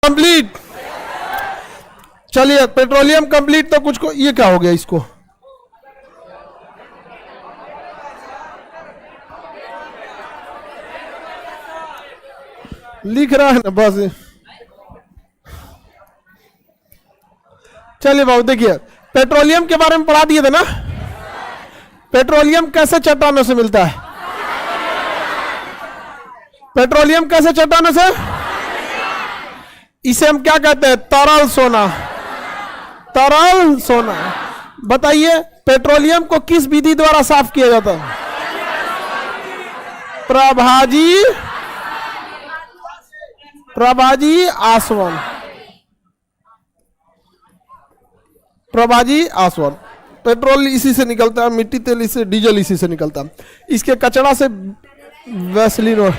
Complete. चलिए petroleum complete, तो कुछ को ये क्या हो गया इसको, लिख रहा है ना बस। चलिए बाबू देखिए, पेट्रोलियम के बारे में पढ़ा दिए थे ना। पेट्रोलियम कैसे चट्टानों से मिलता है? पेट्रोलियम कैसे चट्टानों से? इसे हम क्या कहते हैं? तरल सोना। तरल सोना। बताइए पेट्रोलियम को किस विधि द्वारा साफ किया जाता है? प्रभाजी, प्रभाजी आसवन, प्रभाजी आसवन। पेट्रोल इसी से निकलता है, मिट्टी तेल इससे, डीजल इसी से निकलता है। इसके कचरा से वैसलीन,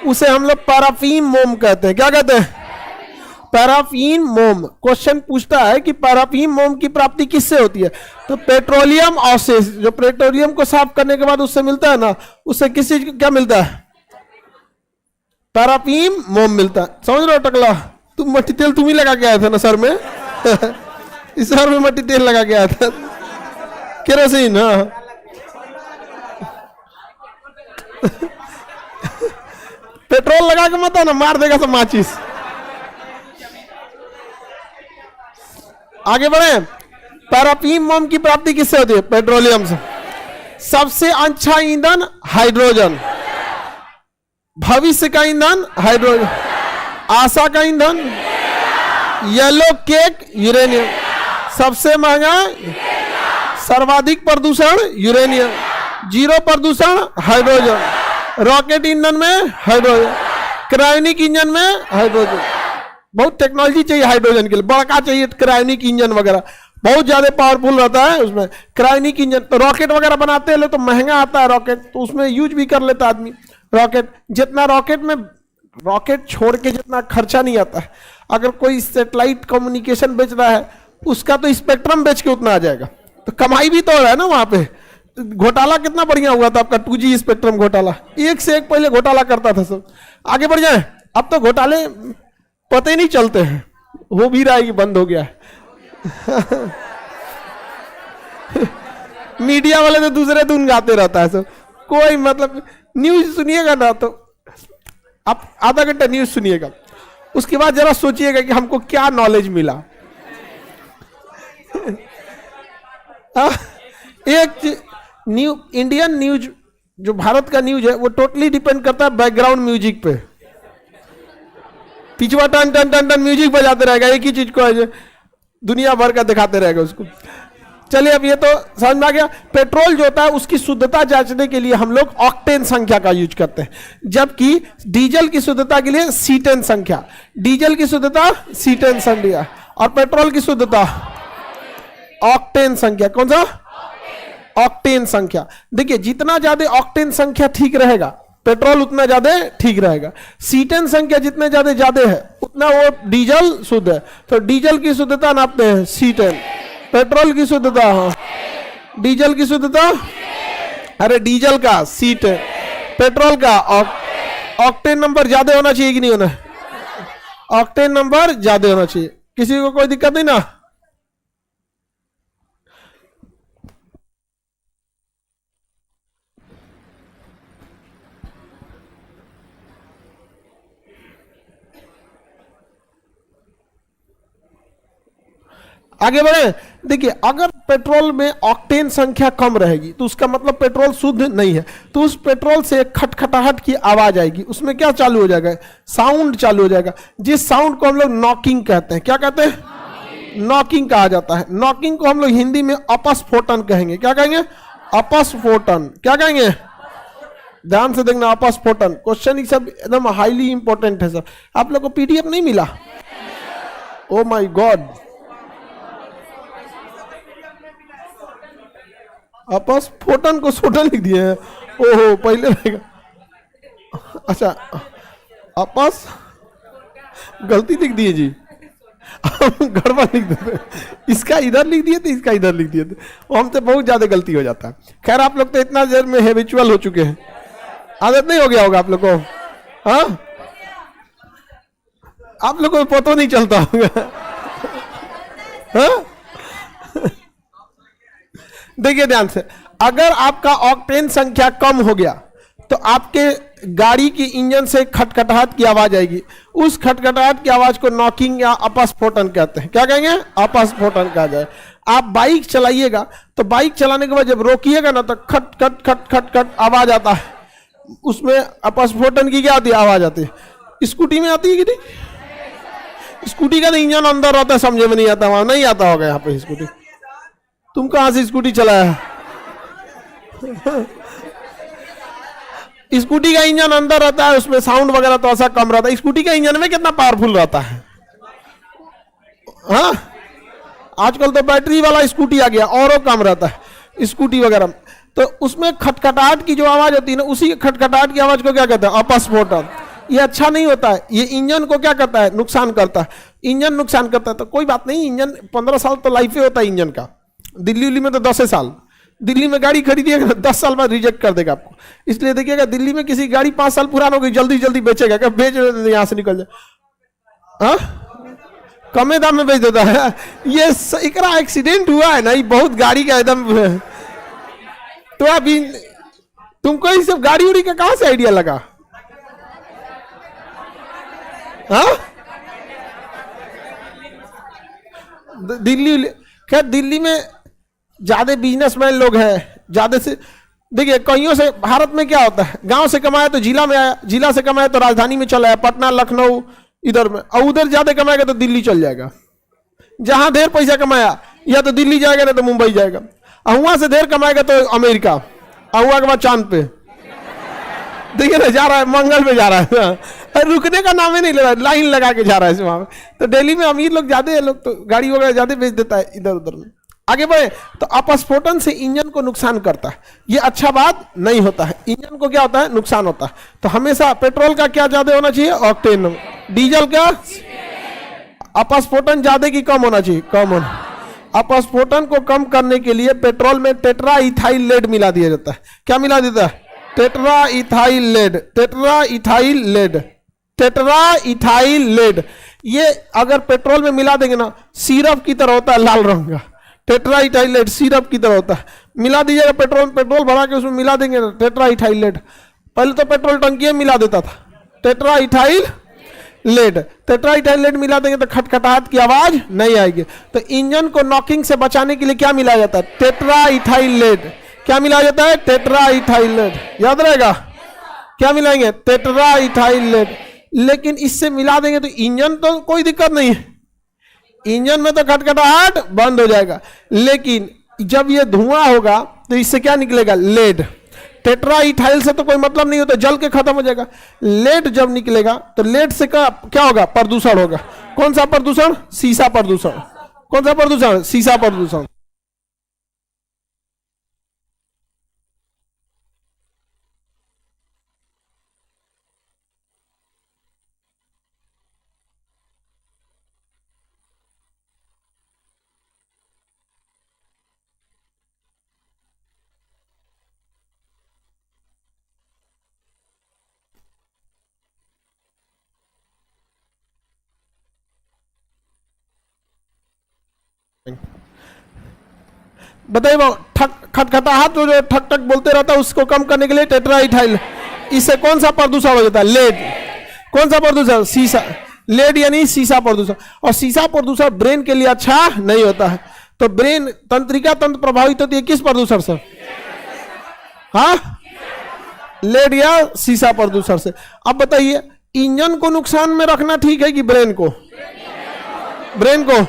उसे हम लोग पैराफिन मोम कहते हैं। क्या कहते हैं? पैराफिन मोम। क्वेश्चन पूछता है कि पैराफिन मोम की प्राप्ति किससे होती है? तो पेट्रोलियम अवशेष, जो पेट्रोलियम को साफ करने के बाद उससे मिलता है ना, उससे किस चीज क्या मिलता है? पैराफिन मोम मिलता है। समझ रहे हो टकला? तुम मट्टी तेल तुम ही लगा के आए थे ना सर में। इस सर में मट्टी तेल लगा के आया था, केरोसिन। हाँ पेट्रोल लगा के मत ना, मार देगा सब माचिस। आगे बढ़े। पैराफिन मोम की प्राप्ति किससे होती है? पेट्रोलियम से। सबसे अच्छा ईंधन हाइड्रोजन, भविष्य का ईंधन हाइड्रोजन, आशा का ईंधन येलो केक यूरेनियम, सबसे महंगा सर्वाधिक प्रदूषण यूरेनियम, जीरो प्रदूषण हाइड्रोजन, रॉकेट इंजन में हाइड्रोजन, क्रायोनिक इंजन में हाइड्रोजन। बहुत टेक्नोलॉजी चाहिए हाइड्रोजन के लिए, बड़का चाहिए क्रायोनिक इंजन वगैरह, बहुत ज्यादा पावरफुल रहता है उसमें क्रायोनिक इंजन। तो रॉकेट वगैरह बनाते हैं तो महंगा आता है रॉकेट, तो उसमें यूज भी कर लेता आदमी रॉकेट। जितना रॉकेट में, रॉकेट छोड़ के जितना खर्चा नहीं आता है, अगर कोई सैटेलाइट कम्युनिकेशन बेच रहा है उसका तो स्पेक्ट्रम बेच के उतना आ जाएगा, तो कमाई भी तो हो रहा है ना वहां पे। घोटाला कितना बढ़िया हुआ था आपका 2G स्पेक्ट्रम घोटाला, एक से एक पहले घोटाला करता था सब। आगे बढ़ जाए, अब तो घोटाले पता ही नहीं चलते हैं, हो भी रहा है कि बंद हो गया है। मीडिया वाले तो दूसरे धुन गाते रहता है सब, कोई मतलब न्यूज सुनिएगा ना तो आप आधा घंटा न्यूज सुनिएगा, उसके बाद जरा सोचिएगा कि हमको क्या नॉलेज मिला। एक इंडियन न्यूज, जो भारत का न्यूज है, वो टोटली डिपेंड करता है बैकग्राउंड म्यूजिक पे। पिछवा टन टन टन टन म्यूजिक बजाते रहेगा, एक ही चीज को दुनिया भर का दिखाते रहेगा उसको। चलिए अब ये तो समझ में आ गया। पेट्रोल जो होता है उसकी शुद्धता जांचने के लिए हम लोग ऑक्टेन संख्या का यूज करते हैं, जबकि डीजल की शुद्धता के लिए C10 संख्या। डीजल की शुद्धता C10 संख्या और पेट्रोल की शुद्धता ऑक्टेन संख्या। कौन सा? ऑक्टेन संख्या। देखिए जितना ज्यादा ऑक्टेन संख्या ठीक रहेगा पेट्रोल उतना ज्यादा ठीक रहेगा। C10 संख्या जितने ज्यादा है उतना वो डीजल शुद्ध है, तो डीजल की शुद्धता नापते हैं C10। पेट्रोल की शुद्धता, हाँ डीजल की शुद्धता, अरे डीजल का C10, पेट्रोल का ऑक्टेन नंबर ज्यादा होना चाहिए कि नहीं होना? ऑक्टेन नंबर ज्यादा होना चाहिए। किसी को कोई दिक्कत नहीं ना? आगे बढ़े। देखिए अगर पेट्रोल में ऑक्टेन संख्या कम रहेगी तो उसका मतलब पेट्रोल शुद्ध नहीं है, तो उस पेट्रोल से खटखटाहट की आवाज आएगी, उसमें क्या चालू हो जाएगा? साउंड चालू हो जाएगा, जिस साउंड को हम लोग नॉकिंग कहते हैं। क्या कहते हैं? नॉकिंग कहा जाता है। नॉकिंग को हम लोग हिंदी में अपस्फोटन कहेंगे। क्या कहेंगे? अपस्फोटन। क्या कहेंगे? ध्यान से देखना, अपस्फोटन। क्वेश्चन ये सब एकदम हाईली इंपॉर्टेंट है सर। आप लोग को PDF नहीं मिला? ओ माय गॉड, अपस्फोटन को सोटन लिख दिए हैं। ओहो पहले रहेगा। अच्छा अपस गलती लिख दिए जी, गड़बड़ लिख देते, इसका इधर लिख दिए थे, इसका इधर लिख दिए थे, वो हमसे बहुत ज्यादा गलती हो जाता है। खैर आप लोग तो इतना देर में हैबिचुअल हो चुके हैं, आदत नहीं हो गया होगा आप लोग को। हाँ आप लोगों को पता नहीं चलता होगा। हाँ? देखिए ध्यान से, अगर आपका ऑक्टेन संख्या कम हो गया तो आपके गाड़ी की इंजन से खटखटाहट की आवाज आएगी। उस खटखटाहट की आवाज को नॉकिंग या अपस्फोटन कहते हैं। क्या कहेंगे? अपस्फोटन कहा जाए। आप बाइक चलाइएगा तो बाइक चलाने के बाद जब रोकिएगा ना तो खट खट खट खट खट आवाज आता है, उसमें अपस्फोटन की क्या आती है? आवाज आती है। स्कूटी में आती है कि नहीं? स्कूटी का तो इंजन अंदर रहता है, समझे में नहीं आता, वहां नहीं आता होगा। यहाँ पे स्कूटी, तुम कहां से स्कूटी चलाया? स्कूटी का इंजन अंदर रहता है, उसमें साउंड वगैरह तो ऐसा कम रहता है। स्कूटी का इंजन में कितना पावरफुल रहता है। हाँ, आजकल तो बैटरी वाला स्कूटी आ गया, और कम रहता है स्कूटी वगैरह। तो उसमें खटखटाहट की जो आवाज होती है ना, उसी खटखटाहट की आवाज को क्या कहते हैं? अपस्फोटन। ये अच्छा नहीं होता है, ये इंजन को क्या करता है? नुकसान करता है। इंजन नुकसान करता है तो कोई बात नहीं, इंजन 15 साल तो लाइफ होता है इंजन का। दिल्ली में तो 10 साल, दिल्ली में गाड़ी खरीदिएगा 10 साल बाद रिजेक्ट कर देगा आपको। इसलिए देखिएगा, दिल्ली में किसी गाड़ी 5 साल पुराना हो गई, जल्दी जल्दी बेचेगा, क्या बेच यहां से निकल जाए। हाँ, कमे दाम में बेच देता है। ये एकरा एक्सीडेंट हुआ है ना, ये बहुत गाड़ी का एकदम। तो अभी तुमको ये सब गाड़ी उड़ी का कहां से आइडिया लगा? हाँ, दिल्ली, खैर दिल्ली में ज्यादा बिजनेसमैन लोग हैं, ज्यादा से। देखिए कईयों से, भारत में क्या होता है, गांव से कमाया तो जिला में आया, जिला से कमाया तो राजधानी में चला आया, पटना लखनऊ इधर में, और उधर ज्यादा कमाएगा तो दिल्ली चल जाएगा। जहां ढेर पैसा कमाया या तो दिल्ली जाएगा ना तो मुंबई जाएगा, और वहां से ढेर कमाएगा तो अमेरिका, और वहां के बाद चांद पे। देखिए ना, जा रहा है मंगल पे जा रहा है, और रुकने का नाम ही नहीं ले रहा है, लाइन लगा के जा रहा है वहां पे। तो दिल्ली में अमीर लोग ज्यादा है, लोग तो गाड़ी वगैरह ज्यादा बेच देता है इधर उधर में। आगे बढ़े तो अपस्फोटन से इंजन को नुकसान करता है, ये अच्छा बात नहीं होता है। इंजन को क्या होता है? नुकसान होता है। तो हमेशा पेट्रोल का क्या ज्यादा होना चाहिए? ऑक्टेन। डीजल का अपस्फोटन ज्यादा की कम होना चाहिए? कम होना। अपस्फोटन को कम करने के लिए पेट्रोल में टेट्रा इथाइल लेड मिला दिया जाता है। क्या मिला देता है? Tetra ethyl lead. Tetra ethyl lead, tetra ethyl lead. ये अगर पेट्रोल में मिला देंगे ना, सिरप की तरह होता है, लाल रंग का। टेट्रा इथाइल लेड सिरप की तरह होता है। मिला दीजिएगा पेट्रोल, पेट्रोल भरा के उसमें मिला देंगे टेट्रा इथाइल लेड। पहले तो पेट्रोल टंकी में मिला देता था tetra ethyl lead. Tetra ethyl lead मिला देंगे तो खटखटाहट की आवाज नहीं आएगी। तो इंजन को नॉकिंग से बचाने के लिए क्या मिलाया जाता है? Tetra ethyl lead. क्या मिलाया जाता है? Tetra ethyl lead. याद रहेगा, क्या मिलाएंगे? Tetra ethyl lead. लेकिन इससे मिला देंगे तो इंजन तो कोई दिक्कत नहीं है, इंजन में तो खटखटाहट बंद हो जाएगा। लेकिन जब ये धुआं होगा तो इससे क्या निकलेगा? लेड। टेट्रा इथाइल से तो कोई मतलब नहीं होता, जल के खत्म हो जाएगा। लेड जब निकलेगा तो लेड से क्या होगा? प्रदूषण होगा। कौन सा प्रदूषण? सीसा प्रदूषण। कौन सा प्रदूषण? सीसा प्रदूषण। बताइए वो खटखटाहट जो ठक ठक बोलते रहता है, उसको कम करने के लिए टेट्रा इथाइल। इससे कौन सा प्रदूषण हो जाता है? लेड। कौन सा प्रदूषण? सीसा। लेड यानी सीसा प्रदूषण। और सीसा प्रदूषण ब्रेन के लिए अच्छा नहीं होता है। तो ब्रेन तंत्रिका तंत्र प्रभावित होती है किस प्रदूषण से? हाँ, लेड या सीसा प्रदूषण से। अब बताइए, इंजन को नुकसान में रखना ठीक है कि ब्रेन को? ब्रेन को।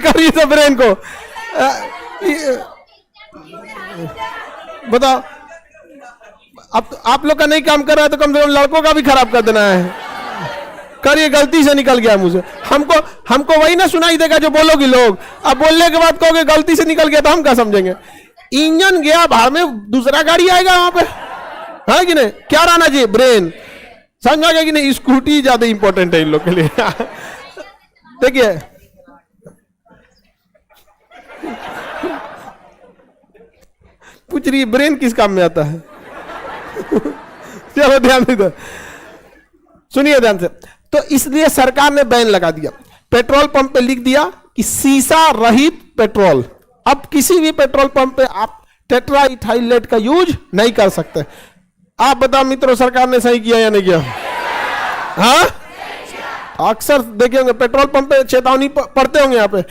करिए तो ब्रेन को। बताओ, अब आप लोग का नहीं काम कर रहा है तो कम से कम लड़कों का भी खराब कर देना है। करिए, गलती से निकल गया मुझे। हमको वही ना सुनाई देगा जो बोलोगी लोग। अब बोलने के बाद कहोगे गलती से निकल गया, तो हम क्या समझेंगे? इंजन गया बाहर में, दूसरा गाड़ी आएगा वहां पे, है कि नहीं? क्या रहना चाहिए? ब्रेन। समझा गया कि नहीं? स्कूटी ज्यादा इंपॉर्टेंट है इन लोग के लिए। देखिए, पूछ रही ब्रेन किस काम में आता है? चलो ध्यान दे, सुनिए ध्यान से। तो इसलिए सरकार ने बैन लगा दिया, पेट्रोल पंप पे लिख दिया कि शीशा रहित पेट्रोल। अब किसी भी पेट्रोल पंप पे आप टेट्रा इथाइल लेड का यूज नहीं कर सकते। आप बताओ मित्रों, सरकार ने सही किया या नहीं किया? हाँ, अक्सर देखे होंगे पेट्रोल पंप पे चेतावनी पढ़ते होंगे यहाँ पे,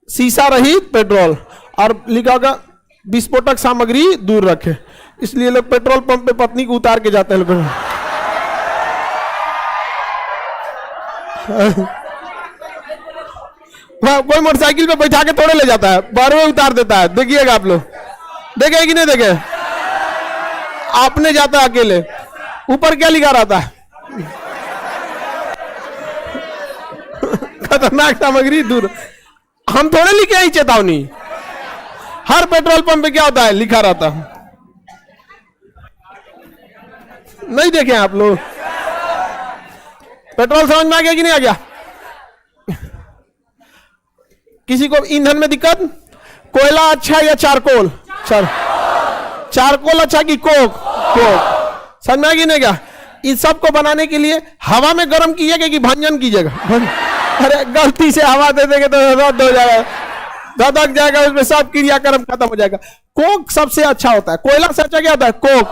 शीशा रहित पेट्रोल, और लिखा होगा विस्फोटक सामग्री दूर रखे। इसलिए लोग पेट्रोल पंप पे पत्नी को उतार के जाते हैं लोग। कोई मोटरसाइकिल पे बैठा के थोड़े ले जाता है, बारहवें उतार देता है। देखिएगा आप लोग, देखे कि नहीं देखे? आपने जाता है अकेले, ऊपर क्या लिखा रहता है? खतरनाक सामग्री दूर। हम थोड़े लिखे आई चेतावनी, हर पेट्रोल पंप पे क्या होता है, लिखा रहता है। नहीं देखे आप लोग? पेट्रोल समझ में आ गया कि नहीं आ गया? किसी को ईंधन में दिक्कत? कोयला अच्छा या चारकोल? चारकोल अच्छा कि कोक? समझ में आ गया नहीं क्या? इस सब को बनाने के लिए हवा में गर्म कीजिएगा कि भंजन कीजिएगा? अरे गलती से हवा दे देंगे तो रद्द हो जाएगा, धधक जाएगा, उसमें सब क्रियाक्रम खत्म हो जाएगा। कोक सबसे अच्छा होता है। कोयला से अच्छा क्या होता है? कोक।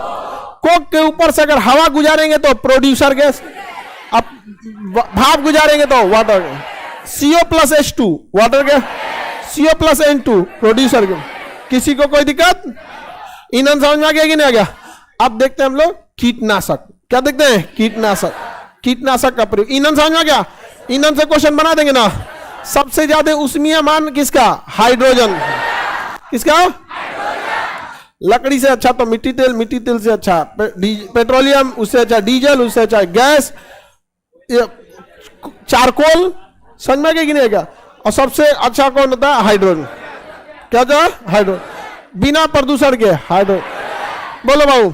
कोक के ऊपर से अगर हवा गुजारेंगे तो प्रोड्यूसर गैस, अब भाप गुजारेंगे तो water gas, CO+H2 water gas, CO+N2 producer gas. किसी को कोई दिक्कत? ईंधन समझ में आ गया कि नहीं आ गया? अब देखते हैं हम लोग कीटनाशक। क्या देखते हैं? कीटनाशक। कीटनाशक का प्रयोग। ईंधन समझ में आ गया? ईंधन से क्वेश्चन बना देंगे ना। सबसे ज्यादा उष्मीय मान किसका? हाइड्रोजन। किसका? लकड़ी से अच्छा तो मिट्टी तेल, मिट्टी तेल से अच्छा पेट्रोलियम, उससे अच्छा डीजल, उससे अच्छा गैस, चारकोल। समझ में आ गया कि नहीं क्या? और सबसे अच्छा कौन होता है? हाइड्रोजन। क्या था? हाइड्रोजन। बिना प्रदूषण के हाइड्रोजन। बोलो बाबू।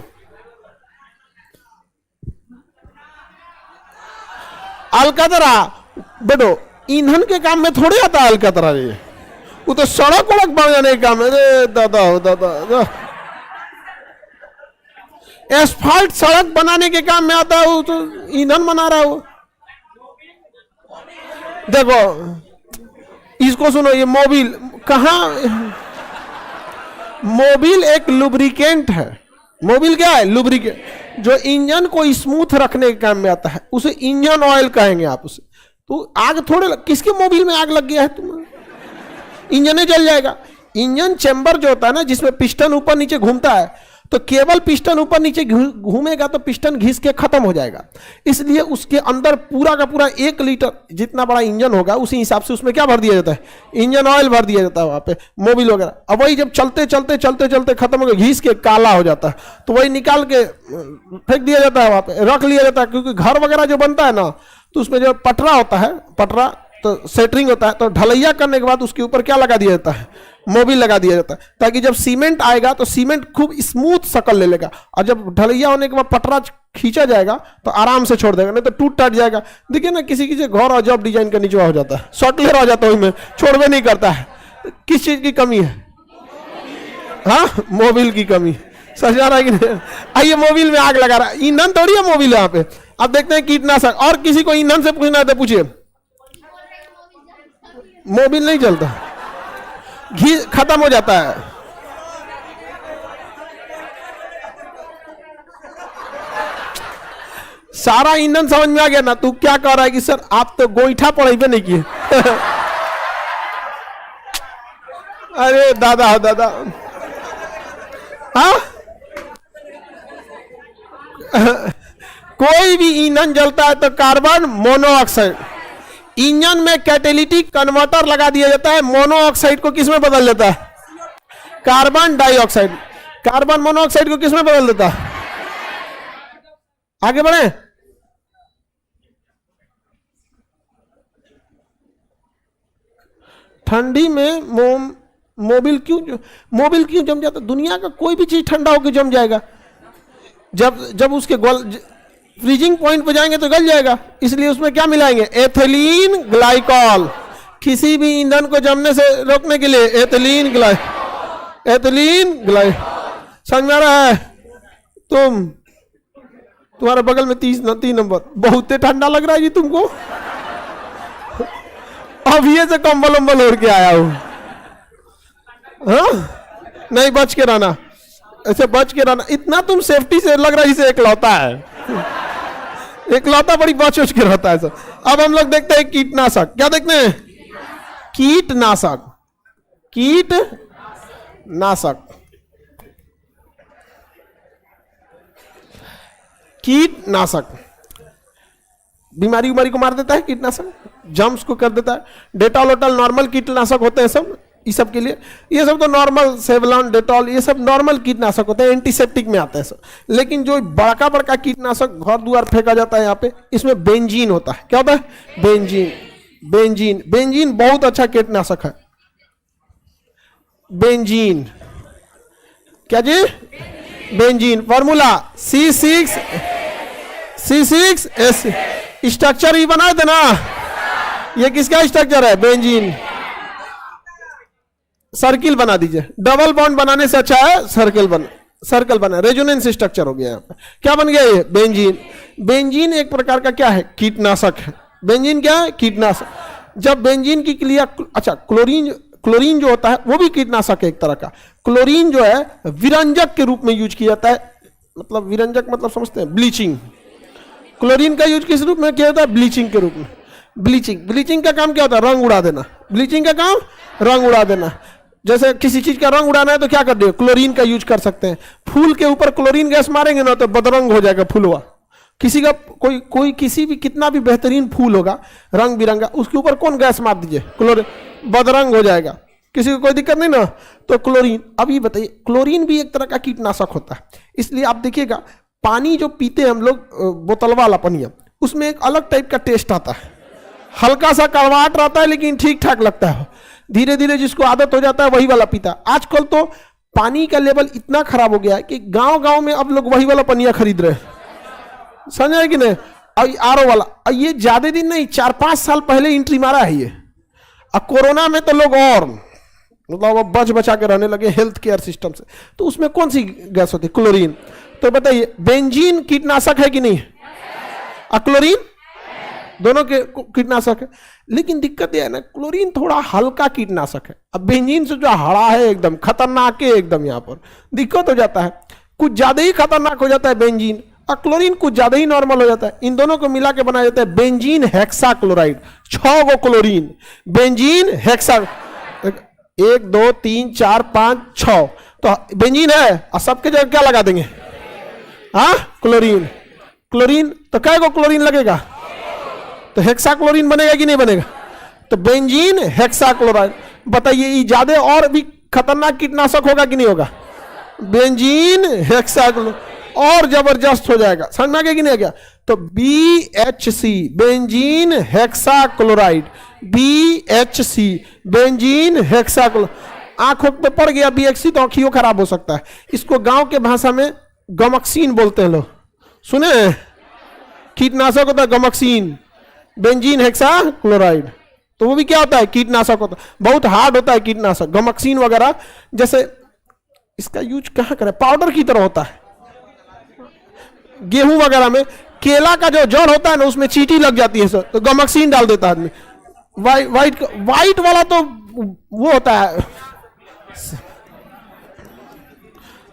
अलकतरा बेटो ईंधन के काम में थोड़े आता है अलकतरा, ये वो तो सड़क वड़क बन जाने का काम है। अरे दादा हो दादा, एस्फाल्ट सड़क बनाने के काम में आता है, वो तो ईंधन बना रहा है वो। देखो इसको सुनो, ये मोबिल कहाँ? मोबिल एक लुब्रिकेंट है। मोबिल क्या है? लुब्रिकेंट, जो इंजन को स्मूथ रखने के काम में आता है, उसे इंजन ऑयल कहेंगे आप उसे। तो आग थोड़े किसके मोबिल में आग लग गया है तुम्हें? इंजन ही जल जाएगा। इंजन चैम्बर जो होता है ना, जिसमें पिस्टन ऊपर नीचे घूमता है, तो केवल पिस्टन ऊपर नीचे घूमेगा तो पिस्टन घिस के खत्म हो जाएगा। इसलिए उसके अंदर पूरा का पूरा 1 लीटर जितना बड़ा इंजन होगा, उसी हिसाब से उसमें क्या भर दिया जाता है? इंजन ऑयल भर दिया जाता है वहां पे, मोबिल वगैरह। अब वही जब चलते चलते चलते चलते खत्म हो गया, घिस के काला हो जाता है, तो वही निकाल के फेंक दिया जाता है, वहां पे रख लिया जाता है। क्योंकि घर वगैरह जो बनता है ना, तो उसमें जो पटरा होता है, पटरा तो सेटरिंग होता है, तो ढलैया करने के बाद उसके ऊपर क्या लगा दिया जाता है? मोबिल लगा दिया जाता है, ताकि जब सीमेंट आएगा तो सीमेंट खूब स्मूथ शक्ल ले लेगा, और जब ढलैया होने के बाद पटरा खींचा जाएगा तो आराम से छोड़ देगा, नहीं तो टूट टाट जाएगा। देखिए ना, किसी किसी घर और जब डिजाइन का नीचे हो जाता है, शॉर्टलेर हो जाता है, उसमें छोड़वे नहीं करता है। किस चीज की कमी है? हाँ, मोबिल की कमी। सजा रहा है कि नहीं? आइए, मोबिल में आग लगा रहा है, ईंधन थोड़ी है मोबिल यहाँ पे। अब देखते हैं कीटनाशक। और किसी को ईंधन से पूछना है तो पूछिए। मोबिल नहीं जलता, घी खत्म हो जाता है। सारा ईंधन समझ में आ गया ना? तू क्या कह रहा है कि सर आप तो गोईठा पढ़ेबे नहीं किए? अरे दादा हो दादा। हाँ, कोई भी ईंधन जलता है तो कार्बन मोनोऑक्साइड, इंजन में कैटेलिटिक कन्वर्टर लगा दिया जाता है, मोनोऑक्साइड को किस में बदल देता है? Carbon dioxide. कार्बन मोनोऑक्साइड को किस में बदल देता है? आगे बढ़े। ठंडी में मोबिल क्यों जम जाता? दुनिया का कोई भी चीज ठंडा होकर जम जाएगा। जब उसके फ्रीजिंग पॉइंट पे जाएंगे तो गल जाएगा। इसलिए उसमें क्या मिलाएंगे? Ethylene glycol. किसी भी ईंधन को जमने से रोकने के लिए एथिलीन ग्लाइकॉल। समझ में आ रहा है? तुम्हारे बगल में 3 नंबर, बहुत ठंडा लग रहा है जी तुमको। अब ये से कंबल उम्बल ओढ़ के आया हूं। हाँ नहीं, बच के रहना, ऐसे बच के रहना। इतना तुम सेफ्टी से लग रहा है जैसे एकलौता है, एकलौता बड़ी बच उच के रहता है सर। अब हम लोग देखते हैं कीटनाशक। क्या देखते हैं? कीटनाशक। कीटनाशक, कीटनाशक बीमारी उमारी को मार देता है कीटनाशक, जर्म्स को कर देता है। डेटॉल वोटॉल नॉर्मल कीटनाशक होते हैं सब, ये सब के लिए। ये सब तो नॉर्मल, सेवलॉन, डेटॉल, ये सब नॉर्मल कीटनाशक होते हैं, एंटीसेप्टिक में आते हैं सब। लेकिन जो बड़का बड़का कीटनाशक घर द्वार फेंका जाता है यहाँ पे, इसमें बेंजीन होता है। क्या होता है? बेंजीन। बेंजीन, बेंजीन बहुत अच्छा कीटनाशक है। बेंजीन, क्या जी? बेंजीन। Formula C6H6। स्ट्रक्चर ही बनाए थे ना, ये किसका स्ट्रक्चर है? बेंजीन। सर्किल बना दीजिए, डबल बॉन्ड बनाने से अच्छा है सर्कल बना, रेजोनेंस स्ट्रक्चर हो गया यहाँ पे। क्या बन गया ये? बेंजीन। बेंजीन एक प्रकार का क्या है? कीटनाशक है। बेंजीन क्या है? कीटनाशक। जब बेंजीन की क्रिया, अच्छा क्लोरीन जो होता है वो भी कीटनाशक है एक तरह का। क्लोरीन जो है विरंजक के रूप में यूज किया जाता है। मतलब विरंजक मतलब समझते हैं? ब्लीचिंग। क्लोरीन का यूज किस रूप में किया जाता है? ब्लीचिंग के रूप में। ब्लीचिंग का काम क्या होता है? रंग उड़ा देना। ब्लीचिंग का काम रंग उड़ा देना। जैसे किसी चीज का रंग उड़ाना है तो क्या कर दिए? क्लोरीन का यूज कर सकते हैं। फूल के ऊपर क्लोरीन गैस मारेंगे ना तो बदरंग हो जाएगा फूलवा। किसी का कोई किसी भी कितना भी बेहतरीन फूल होगा रंग बिरंगा, उसके ऊपर कौन गैस मार दीजिए? क्लोरीन, बदरंग हो जाएगा। किसी को कोई दिक्कत नहीं ना। तो क्लोरीन, अब ये बताइए, क्लोरीन भी एक तरह का कीटनाशक होता है। इसलिए आप देखिएगा पानी जो पीते हैं हम लोग, बोतल वाला पानी, उसमें एक अलग टाइप का टेस्ट आता है। हल्का सा कड़वाहट रहता है लेकिन ठीक ठाक लगता है। धीरे धीरे जिसको आदत हो जाता है वही वाला पीता है। आजकल तो पानी का लेवल इतना खराब हो गया है कि गांव गांव में अब लोग वही वाला पनिया खरीद रहे हैं। समझे कि नहीं? आरओ वाला, ये ज्यादा दिन नहीं, 4-5 साल पहले एंट्री मारा है ये। अब कोरोना में तो लोग और मतलब बच बचा के रहने लगे हेल्थ केयर सिस्टम से। तो उसमें कौन सी गैस होती है? क्लोरीन। तो बताइए बेंजीन कीटनाशक है कि नहीं? क्लोरीन दोनों के कीटनाशक है। लेकिन दिक्कत यह है ना, क्लोरीन थोड़ा हल्का कीटनाशक है। अब बेंजीन से जो हरा है एकदम खतरनाक है, एकदम यहाँ पर दिक्कत हो जाता है। कुछ ज्यादा ही खतरनाक हो जाता है बेंजीन, और क्लोरीन कुछ ज्यादा ही नॉर्मल हो जाता है। इन दोनों को मिला के बनाया जाता है बेंजीन हेक्साक्लोराइड। 6 गो क्लोरीन, बेंजीन हेक्सा, 1 2 3 4 5 6 तो बेंजीन है, और सबके जगह क्या लगा देंगे? हाँ क्लोरीन। क्लोरीन तो क्या गो क्लोरीन लगेगा? तो हेक्साक्लोरीन बनेगा कि नहीं बनेगा? तो बेंजीन हेक्साक्लोराइड। बताइए ये ज्यादा और भी खतरनाक कीटनाशक होगा कि नहीं होगा? बेंजीन हेक्साक्लोराइड और जबरदस्त हो जाएगा। समझ में आ गया कि नहीं आ गया? तो BHC benzene hexachloride, BHC benzene hexachloride. आंखों पे पड़ गया BHC तो आंखियों खराब हो सकता है। इसको गांव के भाषा में गमक्सीन बोलते हैं लोग, सुने? कीटनाशक होता है गमक्सीन, बेंजीन हेक्साक्लोराइड। तो वो भी क्या होता है? कीटनाशक होता है। बहुत हार्ड होता है कीटनाशक, गमक्सीन वगैरह। जैसे इसका यूज कहां करें? पाउडर की तरह होता है गेहूं वगैरह में। केला का जो जड़ होता है ना उसमें चींटी लग जाती है सर, तो गमक्सीन डाल देता है आदमी। वाइट वाला तो वो होता है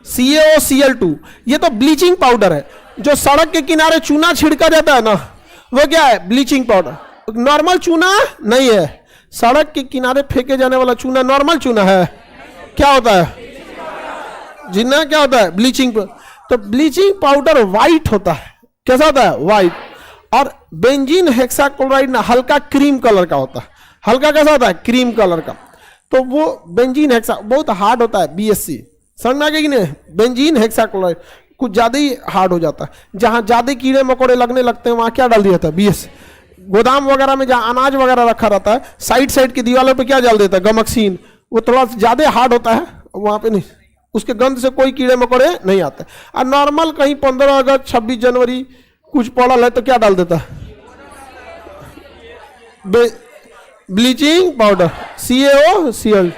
CaOCl2। ये तो ब्लीचिंग पाउडर है। जो सड़क के किनारे चूना छिड़का जाता है ना, वो क्या है? Bleaching powder. नॉर्मल चूना नहीं है, सड़क के किनारे फेंके जाने वाला चूना नॉर्मल चूना है। क्या होता है? जिन्ना क्या होता है? ब्लीचिंग। तो ब्लीचिंग पाउडर व्हाइट होता है। कैसा होता है? व्हाइट। और बेंजीन हेक्साक्लोराइड ना हल्का क्रीम कलर का होता है। हल्का कैसा होता है? क्रीम कलर का। तो वो बेंजीन हेक्सा बहुत हार्ड होता है, BSC। समझ में आ गया कि नहीं? बेंजीन हेक्साक्लोराइड कुछ ज्यादा ही हार्ड हो जाता है। जहां ज्यादा कीड़े मकोड़े लगने लगते हैं वहां क्या डाल दिया था? BSC। गोदाम वगैरह में जहां अनाज वगैरह रखा रहता है, साइड की दीवारों पे क्या डाल देता है? गमक्सीन। वो थोड़ा ज्यादा हार्ड होता है, वहां पे नहीं, उसके गंध से कोई कीड़े मकोड़े नहीं आते। और नॉर्मल कहीं 15 अगस्त 26 जनवरी कुछ पड़ल है तो क्या डाल देता है? Bleaching powder, CaOCl।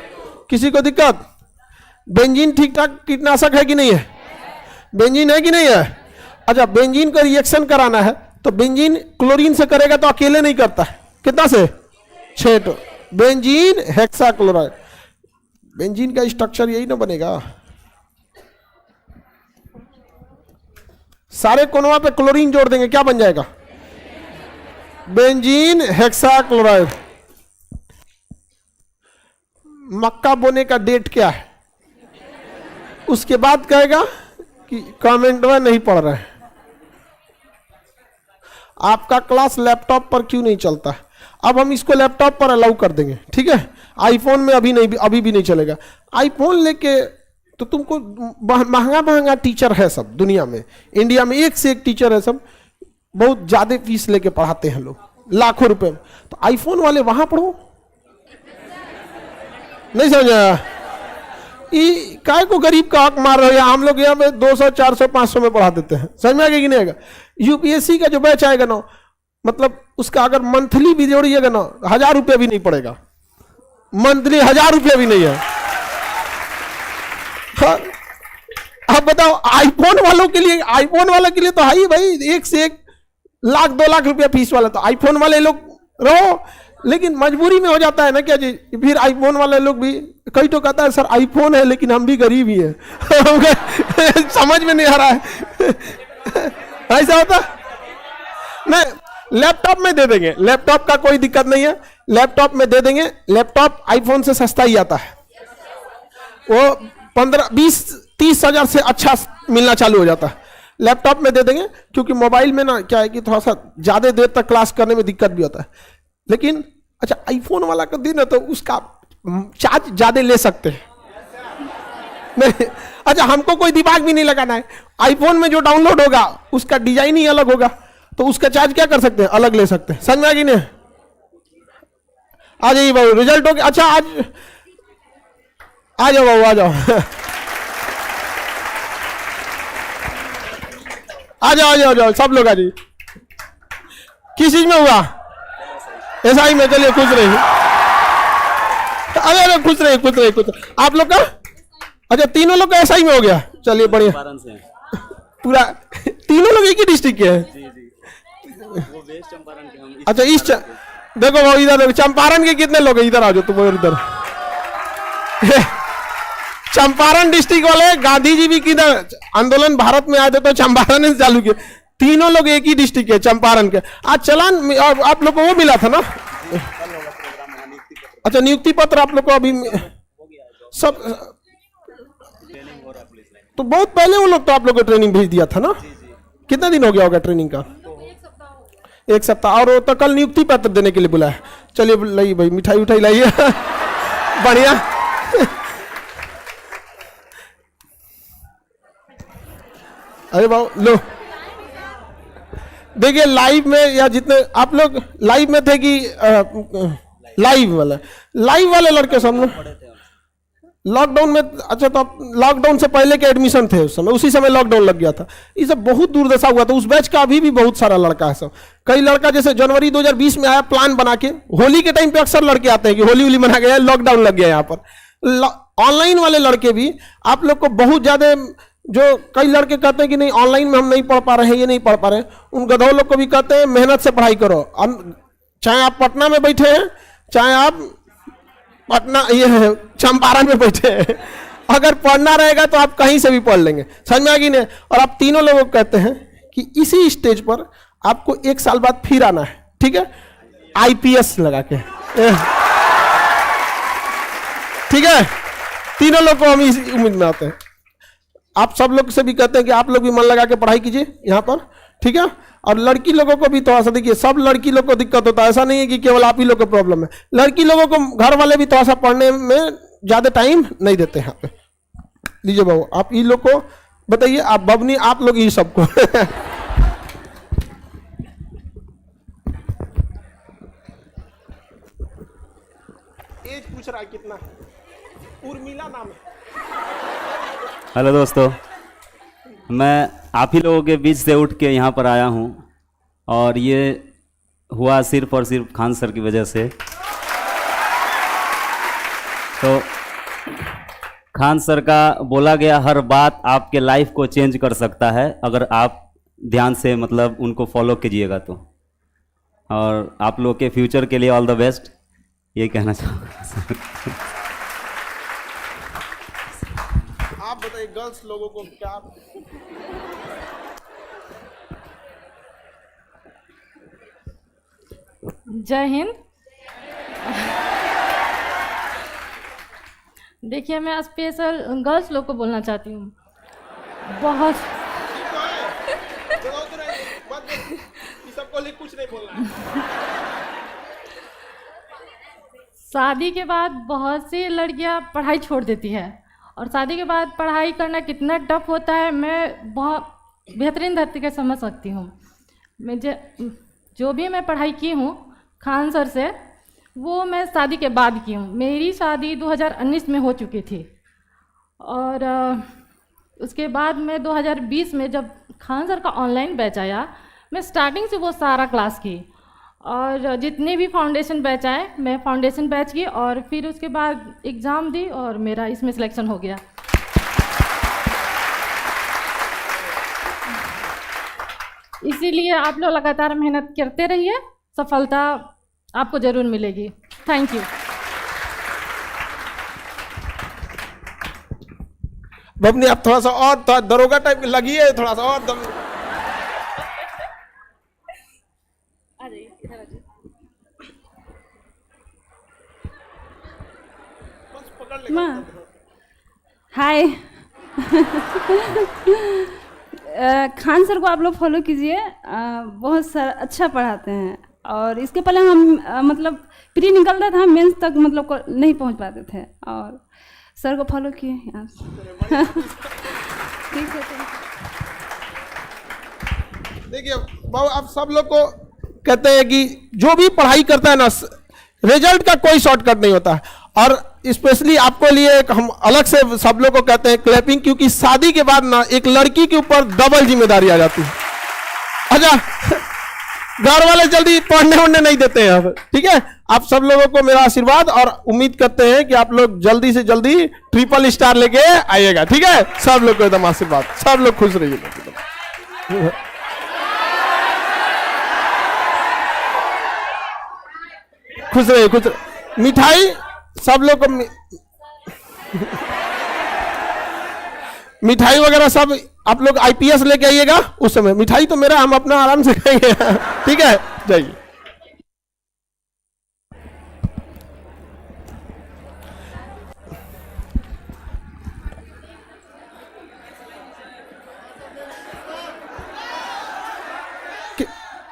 किसी को दिक्कत? बेंजीन ठीक ठाक कीटनाशक है कि नहीं है? बेंजीन है कि नहीं है? अच्छा बेंजीन का रिएक्शन कराना है तो बेंजीन क्लोरीन से करेगा तो अकेले नहीं करता है, कितना से 6 तो बेंजीन हेक्साक्लोराइड। बेंजीन का स्ट्रक्चर यही ना बनेगा, सारे कोनों पे क्लोरीन जोड़ देंगे क्या बन जाएगा, बेंजीन हेक्साक्लोराइड। मक्का बोने का डेट क्या है, उसके बाद कहेगा कि कमेंट में नहीं पढ़ रहे हैं। आपका क्लास लैपटॉप पर क्यों नहीं चलता, अब हम इसको लैपटॉप पर अलाउ कर देंगे, ठीक है। आईफोन में अभी भी नहीं चलेगा। आईफोन लेके तो तुमको महंगा महंगा टीचर है सब दुनिया में, इंडिया में एक से एक टीचर है सब, बहुत ज्यादा फीस लेके पढ़ाते हैं लोग, लाखों रुपए में। तो आईफोन वाले वहां पढ़ो, नहीं समझा, काय को गरीब का हक मार रहे हो। हम लोग यहाँ पे 200 400 500 में पढ़ा देते हैं, समझ में आएगा कि नहीं आएगा। यूपीएससी का जो बैच आएगा ना, मतलब उसका अगर मंथली भी जोड़िएगा ना, 1000 रुपया भी नहीं पड़ेगा, मंथली 1000 रुपया भी नहीं है। हाँ, अब बताओ आईफोन वालों के लिए, आईफोन वाले के लिए तो है ही भाई, एक से एक लाख 2 लाख रुपया फीस वाला, तो आईफोन वाले लोग रहो, लेकिन मजबूरी में हो जाता है ना क्या जी। फिर आईफोन वाले लोग भी, कई तो कहता है सर आईफोन है लेकिन हम भी गरीब ही है समझ में नहीं आ रहा है ऐसा होता नहीं। लैपटॉप में दे देंगे, लैपटॉप का कोई दिक्कत नहीं है, लैपटॉप में दे देंगे। लैपटॉप आईफोन से सस्ता ही आता है, वो 15 20 30 हजार से अच्छा मिलना चालू हो जाता है। लैपटॉप में दे देंगे, क्योंकि मोबाइल में ना क्या है कि थोड़ा सा ज्यादा देर तक क्लास करने में दिक्कत भी होता है। लेकिन अच्छा आईफोन वाला का दिन है तो उसका चार्ज ज्यादा ले सकते हैं नहीं। अच्छा हमको कोई दिमाग भी नहीं लगाना है, आईफोन में जो डाउनलोड होगा उसका डिजाइन ही अलग होगा, तो उसका चार्ज क्या कर सकते हैं, अलग ले सकते हैं। समझ में आ गई नहीं, आ जाइए बाबू, रिजल्ट हो गया। अच्छा आज आ जाओ बाबू, आ जाओ आ जाओ आ जाओ जाओ, सब लोग आ जाइए। किस चीज में हुआ, ऐसा ही में, चलिए खुश रहिए, अरे खुश रहिए खुश रहिए खुश रहिए। आप लोग का अच्छा तीनों लोग का ऐसा ही में हो गया, चलिए बढ़िया। पूरा तीनों लोग एक ही डिस्ट्रिक्ट के हैं। अच्छा इस देखो वो इधर चंपारण के कितने लोग हैं, इधर आ जाओ तुम इधर चंपारण डिस्ट्रिक्ट वाले गांधी जी भी किधर आंदोलन भारत में आए थे तो चंपारण से चालू किए। तीनों लोग एक ही डिस्ट्रिक्ट के चंपारण के। आज चलान आप लोग को वो मिला था ना, अच्छा नियुक्ति पत्र आप लोग को अभी सब, तो बहुत पहले वो लोग तो आप लोग को ट्रेनिंग भेज दिया था ना। कितना दिन हो गया होगा ट्रेनिंग का, 1 सप्ताह। और वो तो कल नियुक्ति पत्र देने के लिए बुलाया। चलिए लाइए भाई, मिठाई उठाई लाइए बढ़िया अरे बाबू लो, देखिए लाइव में या जितने आप लोग लाइव में थे कि लाइव वाले लड़के सब लॉकडाउन में, अच्छा तो लॉकडाउन से पहले के एडमिशन थे उस समय, उसी समय लॉकडाउन लग गया था। ये सब बहुत दुर्दशा हुआ था उस बैच का। अभी भी बहुत सारा लड़का है सब, कई लड़का जैसे जनवरी 2020 में आया प्लान बना के, होली के टाइम पे अक्सर लड़के आते हैं कि होली होली मना गया, लॉकडाउन लग गया यहाँ पर। ऑनलाइन वाले लड़के भी आप लोग को बहुत ज्यादा, जो कई लड़के कहते हैं कि नहीं ऑनलाइन में हम नहीं पढ़ पा रहे हैं, ये नहीं पढ़ पा रहे हैं, उन गधों लोग को भी कहते हैं मेहनत से पढ़ाई करो। चाहे आप पटना में बैठे हैं, चाहे आप पटना ये है चंपारण में बैठे हैं, अगर पढ़ना रहेगा तो आप कहीं से भी पढ़ लेंगे। समझ में आ गई नहीं। और आप तीनों लोग कहते हैं कि इसी स्टेज पर आपको 1 साल बाद फिर आना है, ठीक है, आईपीएस लगा के ठीक है। तीनों लोग को हम इस उम्मीद में आते हैं। आप सब लोग से भी कहते हैं कि आप लोग भी मन लगा के पढ़ाई कीजिए यहाँ पर, ठीक है। और लड़की लोगों को भी थोड़ा सा देखिए, सब लड़की लोग को दिक्कत होता है, ऐसा नहीं है कि केवल आप ही लोग को प्रॉब्लम है। लड़की लोगों को घर वाले भी थोड़ा सा पढ़ने में ज्यादा टाइम नहीं देते हैं यहाँ पे। लीजिए बाबू, आप ये लोग को बताइए, आप बबनी आप लोग ये सबको एज पूछ रहा है कितना, उर्मिला नाम है। हेलो दोस्तों, मैं आप ही लोगों के बीच से उठ के यहाँ पर आया हूँ और ये हुआ सिर्फ और सिर्फ खान सर की वजह से। तो खान सर का बोला गया हर बात आपके लाइफ को चेंज कर सकता है, अगर आप ध्यान से मतलब उनको फॉलो कीजिएगा तो। और आप लोग के फ्यूचर के लिए ऑल द बेस्ट, ये कहना चाहूँगा। आप बताइए गर्ल्स लोगों को क्या। जय हिंद। देखिए, मैं स्पेशल गर्ल्स लोग को बोलना चाहती हूँ। बहुत सबको लिए कुछ नहीं बोलना। शादी के बाद बहुत सी लड़कियाँ पढ़ाई छोड़ देती है, और शादी के बाद पढ़ाई करना कितना टफ होता है मैं बहुत बेहतरीन तरीके से समझ सकती हूँ। मैं जो भी मैं पढ़ाई की हूँ खान सर से, वो मैं शादी के बाद की हूँ। मेरी शादी 2019 में हो चुकी थी, और उसके बाद मैं 2020 में जब खान सर का ऑनलाइन बैच आया, मैं स्टार्टिंग से वो सारा क्लास की, और जितने भी फाउंडेशन बैच आए मैं फाउंडेशन बैच की, और फिर उसके बाद एग्ज़ाम दी और मेरा इसमें सिलेक्शन हो गया। इसीलिए आप लोग लगातार मेहनत करते रहिए, सफलता आपको ज़रूर मिलेगी। Thank you. बबनी आप थोड़ा सा और दरोगा टाइप लगी है, थोड़ा सा और दम। हाय। खान सर को आप लोग फॉलो कीजिए, बहुत अच्छा पढ़ाते हैं। और इसके पहले हम मतलब प्री निकलता था, मेंस तक मतलब नहीं पहुंच पाते थे, और सर को फॉलो किए यहाँ से। ठीक है। देखिए बाबू, आप सब लोग को कहते हैं कि जो भी पढ़ाई करता है ना, रिजल्ट का कोई शॉर्टकट नहीं होता है। और स्पेशली आपको लिए हम अलग से सब लोग को कहते हैं क्लैपिंग, क्योंकि शादी के बाद ना एक लड़की के ऊपर डबल जिम्मेदारी आ जाती है। अच्छा, घर वाले जल्दी पढ़ने वढ़ने नहीं देते हैं अब, ठीक है। आप सब लोगों को मेरा आशीर्वाद, और उम्मीद करते हैं कि आप लोग जल्दी से जल्दी ट्रिपल स्टार लेके आइएगा, ठीक है। सब लोग को एकदम आशीर्वाद, सब लोग खुश रहिएगा। खुश रहिए, खुश रहिए। मिठाई सब लोग को मिठाई वगैरह सब आप लोग आईपीएस लेके आइएगा उस समय। मिठाई तो मेरा हम अपना आराम से खाएंगे, ठीक है। जाइए।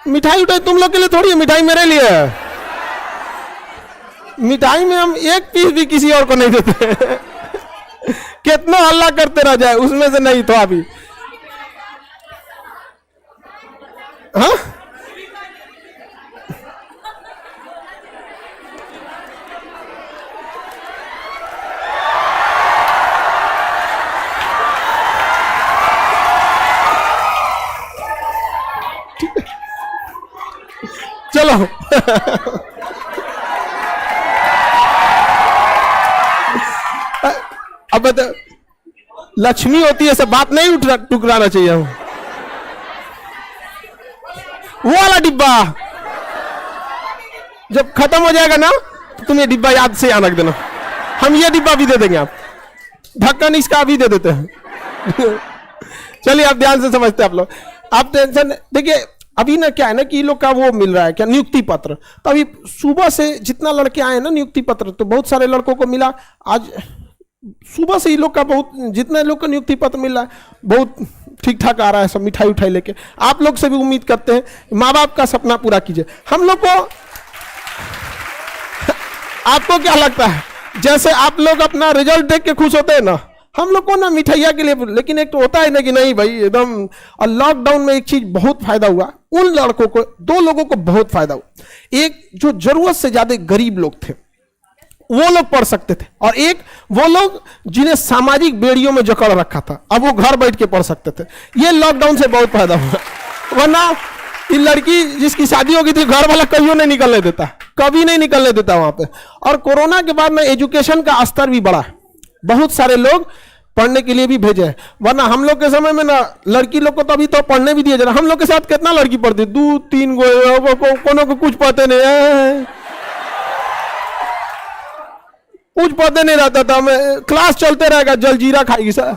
मिठाई उठाई तुम लोग के लिए थोड़ी है, मिठाई मेरे लिए है। मिठाई में हम एक पीस भी किसी और को नहीं देते। कितना हल्ला करते रह जाए, उसमें से नहीं तो अभी। हाँ, चलो। अब बता, लक्ष्मी होती है, सब बात नहीं टुकराना चाहिए। वो वाला डिब्बा जब खत्म हो जाएगा ना, तो तुम ये डिब्बा याद से यहाँ रख देना। हम ये डिब्बा भी दे देंगे, आप ढक्कन इसका भी दे देते हैं। चलिए, आप ध्यान से समझते हैं आप लोग, आप टेंशन। देखिए अभी ना क्या है ना कि ये लोग का वो मिल रहा है क्या, नियुक्ति पत्र। तो अभी सुबह से जितना लड़के आए ना नियुक्ति पत्र, तो बहुत सारे लड़कों को मिला। आज सुबह से ये लोग का बहुत, जितने लोग को नियुक्ति पत्र मिल रहा है, बहुत ठीक ठाक आ रहा है। सब मिठाई उठाई लेके आप लोग से भी उम्मीद करते हैं, माँ बाप का सपना पूरा कीजिए। हम लोग को आपको क्या लगता है, जैसे आप लोग अपना रिजल्ट देख के खुश होते हैं ना, हम लोग को ना मिठाइया के लिए, लेकिन एक तो होता है ना कि नहीं भाई एकदम। और लॉकडाउन में एक चीज बहुत फायदा हुआ, उन लड़कों को, दो लोगों को बहुत फायदा हुआ। एक जो जरूरत से ज्यादा गरीब लोग थे, वो लोग पढ़ सकते थे, और एक वो लोग जिन्हें सामाजिक बेड़ियों में जकड़ रखा था, अब वो घर बैठ के पढ़ सकते थे। ये लॉकडाउन से बहुत फायदा हुआ। वरना ये लड़की जिसकी शादी हो गई थी, घर वाला कभी नहीं निकलने देता, कभी नहीं निकलने देता वहां पे। और कोरोना के बाद में एजुकेशन का स्तर भी बढ़ा, बहुत सारे लोग पढ़ने के लिए भी भेजे हैं। वरना हम लोग के समय में ना लड़की लोग को तो अभी तो पढ़ने भी दिया जा रहा। हम लोग के साथ कितना लड़की पढ़ती, 2-3 गो, कोनो को कुछ पढ़ते नहीं है, कुछ पढ़ते नहीं रहता था। मैं क्लास चलते रहेगा, जलजीरा खाएगी सर।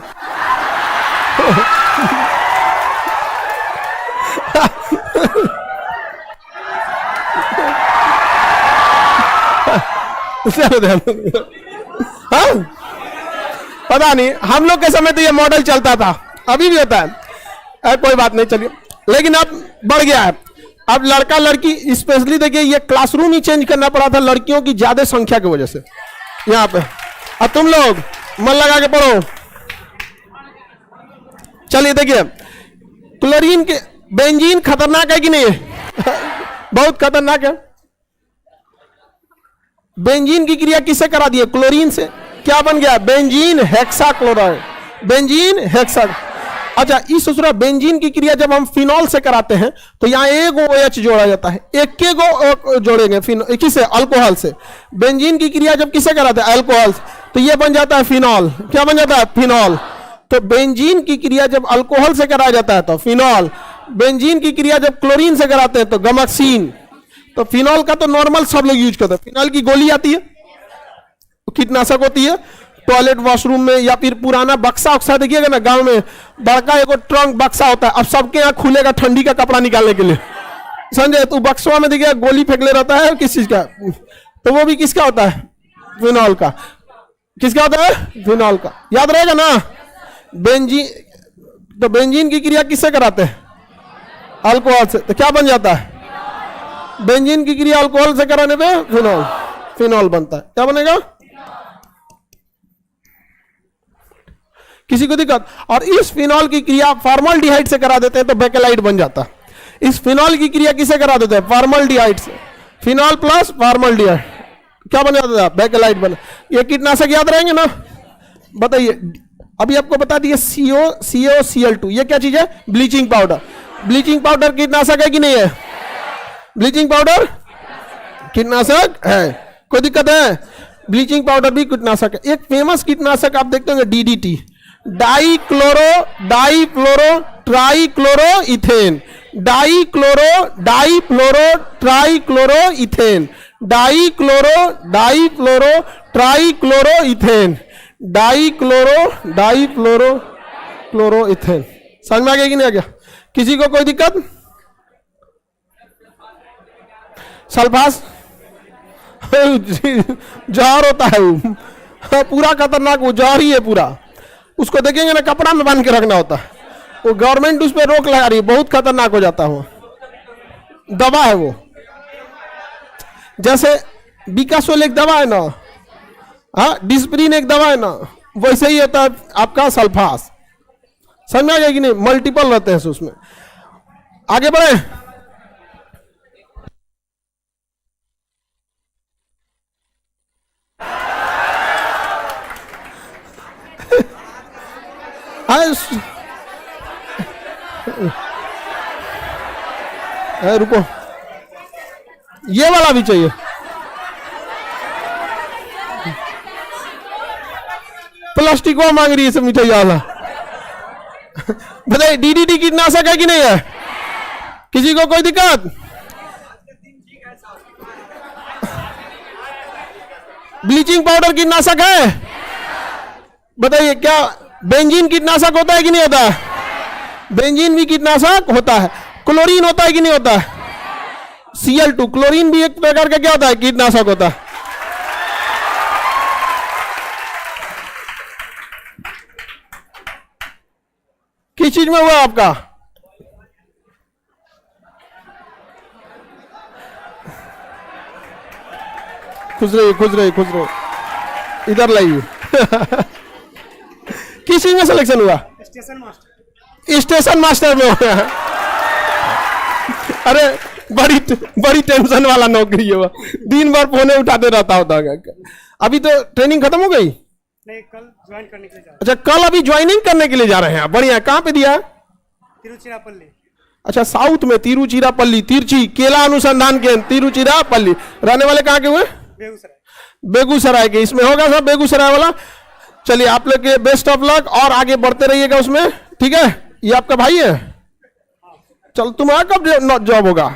हाँ? पता नहीं, हम लोग के समय तो ये मॉडल चलता था, अभी भी होता है। कोई बात नहीं, चलिए। लेकिन अब बढ़ गया है। अब लड़का लड़की स्पेशली देखिए, ये क्लासरूम ही चेंज करना पड़ा था लड़कियों की ज्यादा संख्या की वजह से यहाँ पे। अब तुम लोग मन लगा के पढ़ो। चलिए देखिए, क्लोरीन के बेंजीन खतरनाक है कि नहीं है? बहुत खतरनाक है। बेंजीन की क्रिया किससे करा दी है? क्लोरीन से। क्या बन गया? Benzene hexachloride. Benzene hexa. अच्छा, इस सूत्र बेंजीन की क्रिया जब हम फिनॉल से कराते हैं तो यहाँ एक OH जोड़ा जाता है, एक के गो जोड़ेंगे किससे? अल्कोहल से। बेंजीन की क्रिया जब किससे कराते हैं? अल्कोहल से, तो ये बन जाता है फिनॉल। क्या बन जाता है? फिनॉल। तो बेंजीन की क्रिया जब अल्कोहल से कराया जाता है तो फिनॉल। बेंजीन की क्रिया जब क्लोरीन से कराते हैं तो गमक्सीन। तो फिनॉल का तो नॉर्मल सब लोग यूज करते हैं। फिनॉल की गोली आती है, कीटनाशक होती है, टॉयलेट वॉशरूम में, या फिर पुराना बक्सा उक्सा देखिएगा ना गांव में, बड़का एक ट्रंक बक्सा होता है। अब सबके यहाँ खुलेगा ठंडी का कपड़ा निकालने के लिए, समझे? तो बक्सवा में देखिएगा गोली फेंकले रहता है किस चीज का, तो वो भी किसका होता है? फिनॉल का। किसका होता है? फिनॉल का। याद रहेगा ना? बेंजीन, तो बेंजीन की क्रिया किससे कराते हैं? अल्कोहल से। तो क्या बन जाता है? बेंजीन की क्रिया अल्कोहल से कराने पे फिनॉल, फिनॉल बनता है। क्या बनेगा? किसी को दिक्कत? और इस फिनॉल की क्रिया फॉर्मल्डिहाइड से करा देते हैं तो बेकेलाइट बन जाता है। इस फिनॉल की क्रिया किससे करा देते हैं? फॉर्मल्डिहाइड से। फिनॉल प्लस फॉर्मल्डिहाइड क्या बन जाता है? बेकेलाइट बना। ये कीटनाशक याद रहेंगे ना? बताइए। अभी आपको बता दिए COCl2, ये क्या चीज है? Bleaching powder. ब्लीचिंग पाउडर कीटनाशक है कि नहीं है? ब्लीचिंग पाउडर कीटनाशक है। कोई दिक्कत है? ब्लीचिंग पाउडर भी कीटनाशक है। एक फेमस कीटनाशक आप देखते होंगे, DDT, डाइफ्लोरो ट्राइक्लोरोइथेन। डाइफ्लोरो ट्राइक्लोरोइथेन। डाइफ्लोरोइथेन। समझ में आ गया कि नहीं आ गया? किसी को कोई दिक्कत? सल्फास जहर होता है वो, पूरा खतरनाक, वो जहर ही है पूरा। उसको देखेंगे ना, कपड़ा में बांध के रखना होता है। वो गवर्नमेंट उस पर रोक लगा रही है, बहुत खतरनाक हो जाता है वो। दवा है वो, जैसे बिकासोल एक दवा है ना, हाँ, डिस्प्रिन एक दवा है ना, वैसे ही होता है आपका सल्फास। समझ में आ गया कि नहीं? मल्टीपल रहते हैं उसमें। आगे बढ़े। रुको, ये वाला भी चाहिए। प्लास्टिक वो मांग रही है सब मिठाई वाला। बताइए, DDT कीटनाशक है कि नहीं है? किसी को कोई दिक्कत? ब्लीचिंग पाउडर कीटनाशक है? बताइए, क्या बेंजीन कीटनाशक होता है कि नहीं होता है? बेंजीन भी कीटनाशक होता है। क्लोरीन होता है कि नहीं होता है? Cl2, क्लोरीन भी एक प्रकार का क्या होता है? कीटनाशक होता है। किस चीज में हुआ आपका? खुश रहिए, खुश रहिए, खुश रहिए। इधर लाइए। किस चीज में सिलेक्शन हुआ? Station master. स्टेशन मास्टर में हो गया। अरे बड़ी टेंशन वाला नौकरी है वो, दिन भर फोने उठाते रहता होता है। अभी तो ट्रेनिंग खत्म हो गई? नहीं, कल ज्वाइन करने के लिए जा रहे हैं। अच्छा, कल अभी ज्वाइनिंग करने के लिए जा रहे हैं। बढ़िया। कहाँ पे दिया? तिरुचिरापल्ली। अच्छा, साउथ में तिरुचिरापल्ली, तिरची केला अनुसंधान केंद्र तिरुचिरापल्ली। रहने वाले कहाँ के हुए? बेगूसराय। बेगूसराय के। इसमें होगा सब बेगूसराय वाला। चलिए आप लोग के बेस्ट ऑफ लक और आगे बढ़ते रहिएगा उसमें, ठीक है। ये आपका भाई है, चल तुम्हारा कब जॉब होगा?